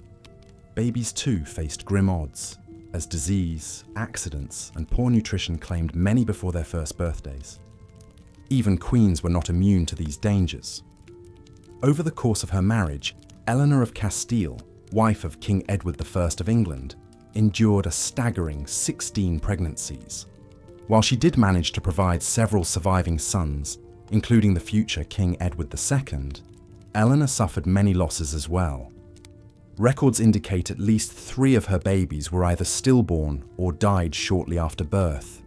Babies too faced grim odds, as disease, accidents, and poor nutrition claimed many before their first birthdays. Even queens were not immune to these dangers. Over the course of her marriage, Eleanor of Castile, wife of King Edward I of England, endured a staggering 16 pregnancies. While she did manage to provide several surviving sons, including the future King Edward II, Eleanor suffered many losses as well. Records indicate at least 3 of her babies were either stillborn or died shortly after birth.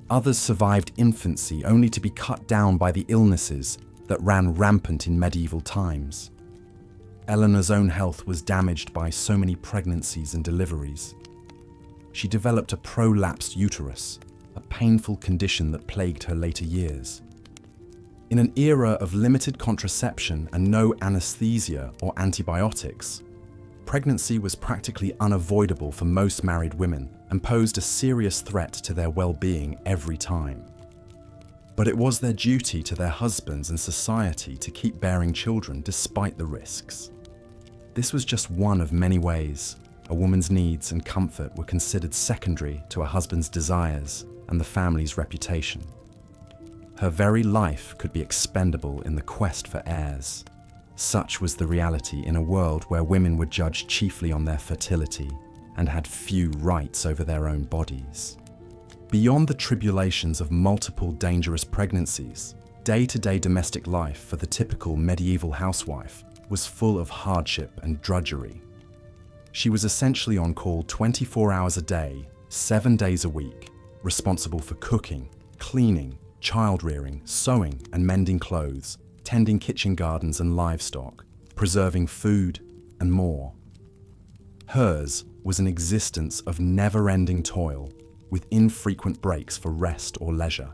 Others survived infancy only to be cut down by the illnesses that ran rampant in medieval times. Eleanor's own health was damaged by so many pregnancies and deliveries. She developed a prolapsed uterus, a painful condition that plagued her later years. In an era of limited contraception and no anesthesia or antibiotics, pregnancy was practically unavoidable for most married women and posed a serious threat to their well-being every time. But it was their duty to their husbands and society to keep bearing children despite the risks. This was just one of many ways a woman's needs and comfort were considered secondary to a husband's desires and the family's reputation. Her very life could be expendable in the quest for heirs. Such was the reality in a world where women were judged chiefly on their fertility and had few rights over their own bodies. Beyond the tribulations of multiple dangerous pregnancies, day-to-day domestic life for the typical medieval housewife was full of hardship and drudgery. She was essentially on call 24 hours a day, 7 days a week, responsible for cooking, cleaning, child-rearing, sewing and mending clothes, tending kitchen gardens and livestock, preserving food, and more. Hers was an existence of never-ending toil, with infrequent breaks for rest or leisure.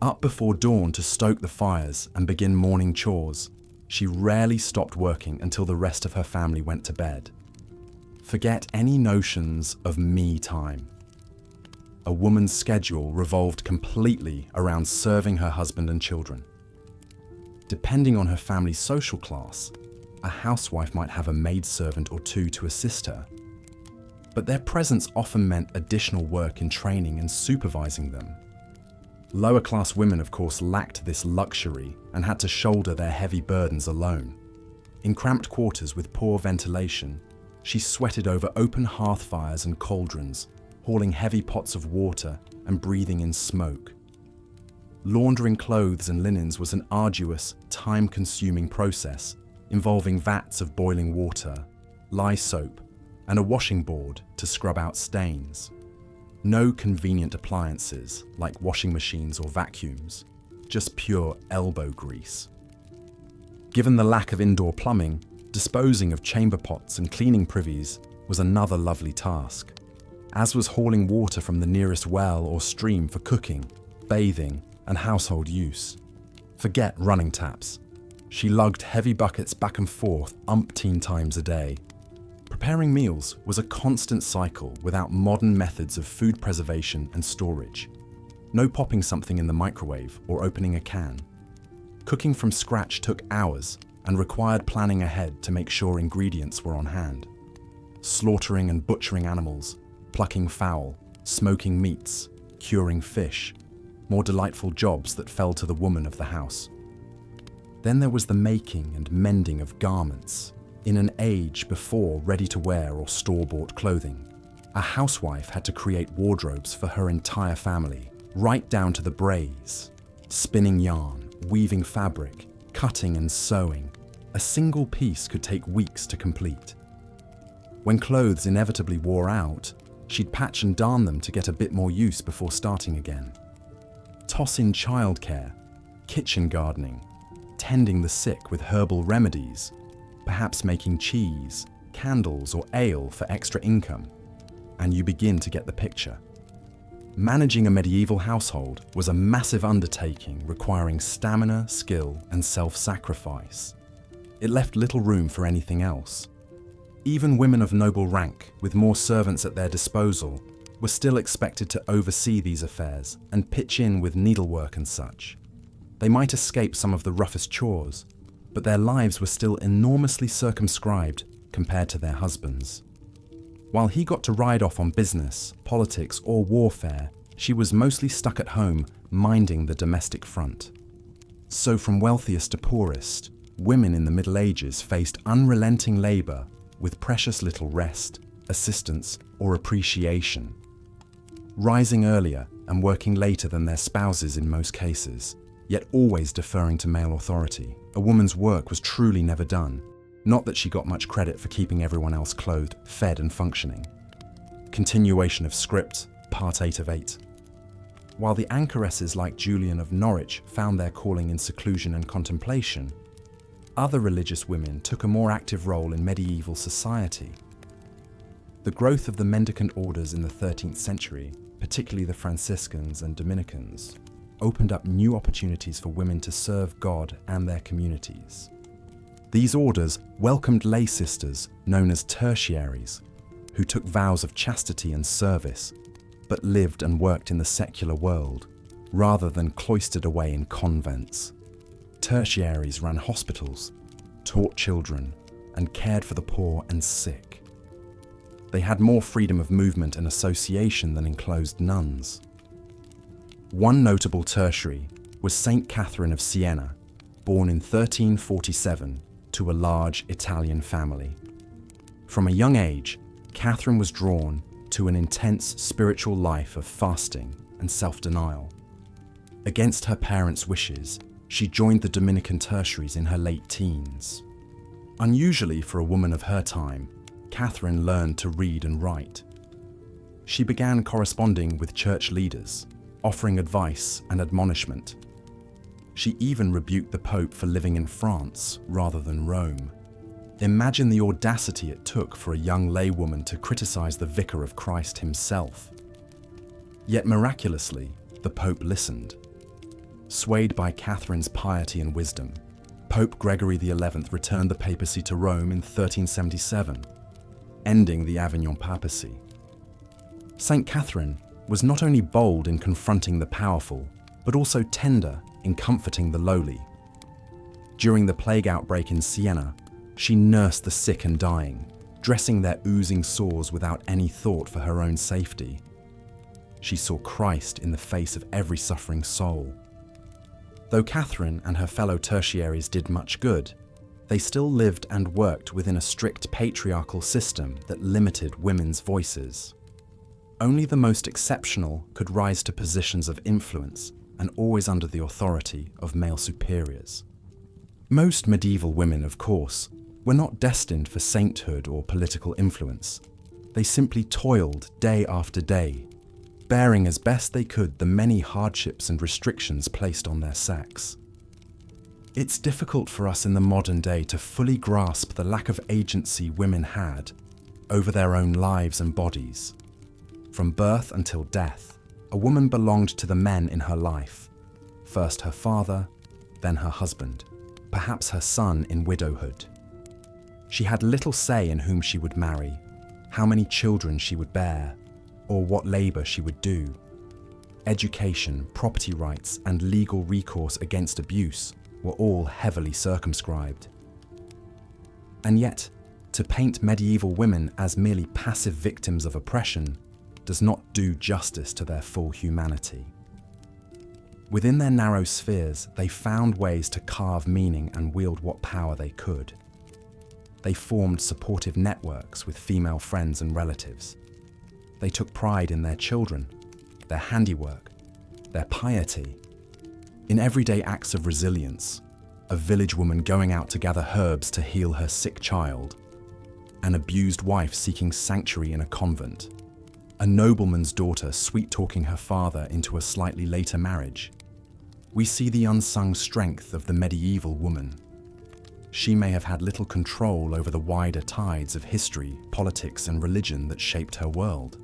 Up before dawn to stoke the fires and begin morning chores, She rarely stopped working until the rest of her family went to bed. Forget any notions of me time. A woman's schedule revolved completely around serving her husband and children. Depending on her family's social class, a housewife might have a maidservant or two to assist her, but their presence often meant additional work in training and supervising them. Lower-class women, of course, lacked this luxury and had to shoulder their heavy burdens alone. In cramped quarters with poor ventilation, she sweated over open hearth fires and cauldrons, hauling heavy pots of water and breathing in smoke. Laundering clothes and linens was an arduous, time-consuming process involving vats of boiling water, lye soap, and a washing board to scrub out stains. No convenient appliances like washing machines or vacuums, just pure elbow grease. Given the lack of indoor plumbing, disposing of chamber pots and cleaning privies was another lovely task, as was hauling water from the nearest well or stream for cooking, bathing, and household use. Forget running taps. She lugged heavy buckets back and forth umpteen times a day. Preparing meals was a constant cycle without modern methods of food preservation and storage. No popping something in the microwave or opening a can. Cooking from scratch took hours and required planning ahead to make sure ingredients were on hand. Slaughtering and butchering animals, plucking fowl, smoking meats, curing fish, more delightful jobs that fell to the woman of the house. Then there was the making and mending of garments. In an age before ready-to-wear or store-bought clothing, a housewife had to create wardrobes for her entire family, right down to the brays. Spinning yarn, weaving fabric, cutting and sewing. A single piece could take weeks to complete. When clothes inevitably wore out, she'd patch and darn them to get a bit more use before starting again. Toss in childcare, kitchen gardening, tending the sick with herbal remedies, perhaps making cheese, candles, or ale for extra income, and you begin to get the picture. Managing a medieval household was a massive undertaking requiring stamina, skill, and self-sacrifice. It left little room for anything else. Even women of noble rank, with more servants at their disposal, were still expected to oversee these affairs and pitch in with needlework and such. They might escape some of the roughest chores, but their lives were still enormously circumscribed compared to their husbands. While he got to ride off on business, politics, or warfare, she was mostly stuck at home minding the domestic front. So from wealthiest to poorest, women in the Middle Ages faced unrelenting labor with precious little rest, assistance, or appreciation. Rising earlier and working later than their spouses in most cases, yet always deferring to male authority, a woman's work was truly never done. Not that she got much credit for keeping everyone else clothed, fed, and functioning. Continuation of script, part 8 of 8. While the anchoresses like Julian of Norwich found their calling in seclusion and contemplation, other religious women took a more active role in medieval society. The growth of the mendicant orders in the 13th century, particularly the Franciscans and Dominicans, opened up new opportunities for women to serve God and their communities. These orders welcomed lay sisters known as tertiaries, who took vows of chastity and service, but lived and worked in the secular world, rather than cloistered away in convents. Tertiaries ran hospitals, taught children, and cared for the poor and sick. They had more freedom of movement and association than enclosed nuns. One notable tertiary was Saint Catherine of Siena, born in 1347 to a large Italian family. From a young age, Catherine was drawn to an intense spiritual life of fasting and self-denial. Against her parents' wishes, she joined the Dominican tertiaries in her late teens. Unusually for a woman of her time, Catherine learned to read and write. She began corresponding with church leaders, offering advice and admonishment. She even rebuked the Pope for living in France rather than Rome. Imagine the audacity it took for a young laywoman to criticize the Vicar of Christ himself. Yet miraculously, the Pope listened. Swayed by Catherine's piety and wisdom, Pope Gregory XI returned the papacy to Rome in 1377, ending the Avignon papacy. Saint Catherine was not only bold in confronting the powerful, but also tender in comforting the lowly. During the plague outbreak in Siena, she nursed the sick and dying, dressing their oozing sores without any thought for her own safety. She saw Christ in the face of every suffering soul. Though Catherine and her fellow tertiaries did much good, they still lived and worked within a strict patriarchal system that limited women's voices. Only the most exceptional could rise to positions of influence, and always under the authority of male superiors. Most medieval women, of course, were not destined for sainthood or political influence. They simply toiled day after day, bearing as best they could the many hardships and restrictions placed on their sex. It's difficult for us in the modern day to fully grasp the lack of agency women had over their own lives and bodies. From birth until death, a woman belonged to the men in her life. First her father, then her husband, perhaps her son in widowhood. She had little say in whom she would marry, how many children she would bear, or what labour she would do. Education, property rights, and legal recourse against abuse were all heavily circumscribed. And yet, to paint medieval women as merely passive victims of oppression does not do justice to their full humanity. Within their narrow spheres, they found ways to carve meaning and wield what power they could. They formed supportive networks with female friends and relatives. They took pride in their children, their handiwork, their piety. In everyday acts of resilience, a village woman going out to gather herbs to heal her sick child, an abused wife seeking sanctuary in a convent, a nobleman's daughter sweet-talking her father into a slightly later marriage. We see the unsung strength of the medieval woman. She may have had little control over the wider tides of history, politics, and religion that shaped her world.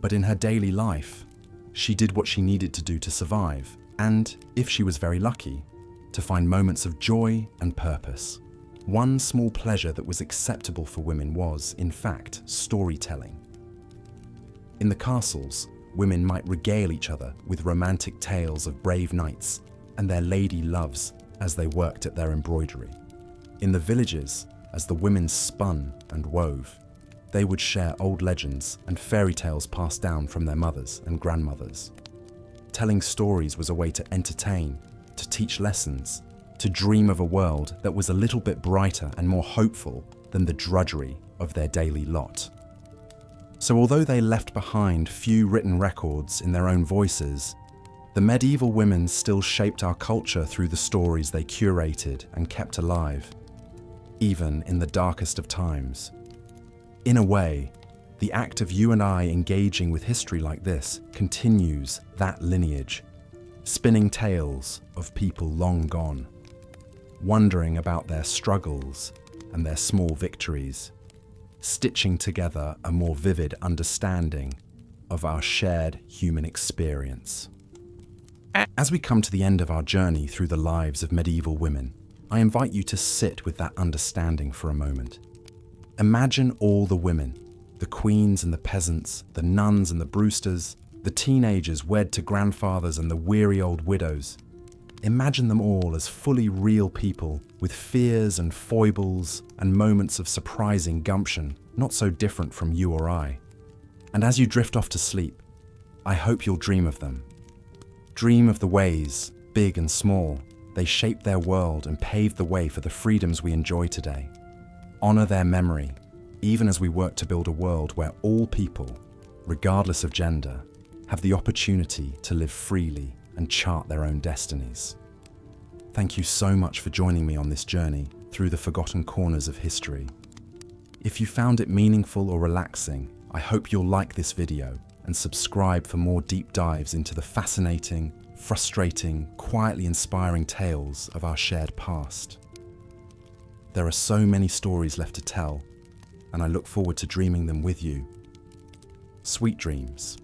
But in her daily life, she did what she needed to do to survive, and, if she was very lucky, to find moments of joy and purpose. One small pleasure that was acceptable for women was, in fact, storytelling. In the castles, women might regale each other with romantic tales of brave knights and their lady loves as they worked at their embroidery. In the villages, as the women spun and wove, they would share old legends and fairy tales passed down from their mothers and grandmothers. Telling stories was a way to entertain, to teach lessons, to dream of a world that was a little bit brighter and more hopeful than the drudgery of their daily lot. So although they left behind few written records in their own voices, the medieval women still shaped our culture through the stories they curated and kept alive, even in the darkest of times. In a way, the act of you and I engaging with history like this continues that lineage, spinning tales of people long gone, wondering about their struggles and their small victories, stitching together a more vivid understanding of our shared human experience. As we come to the end of our journey through the lives of medieval women, I invite you to sit with that understanding for a moment. Imagine all the women, the queens and the peasants, the nuns and the Brewsters, the teenagers wed to grandfathers and the weary old widows. Imagine them all as fully real people with fears and foibles and moments of surprising gumption, not so different from you or I. And as you drift off to sleep, I hope you'll dream of them. Dream of the ways, big and small, they shaped their world and paved the way for the freedoms we enjoy today. Honor their memory, even as we work to build a world where all people, regardless of gender, have the opportunity to live freely and chart their own destinies. Thank you so much for joining me on this journey through the forgotten corners of history. If you found it meaningful or relaxing, I hope you'll like this video and subscribe for more deep dives into the fascinating, frustrating, quietly inspiring tales of our shared past. There are so many stories left to tell, and I look forward to dreaming them with you. Sweet dreams.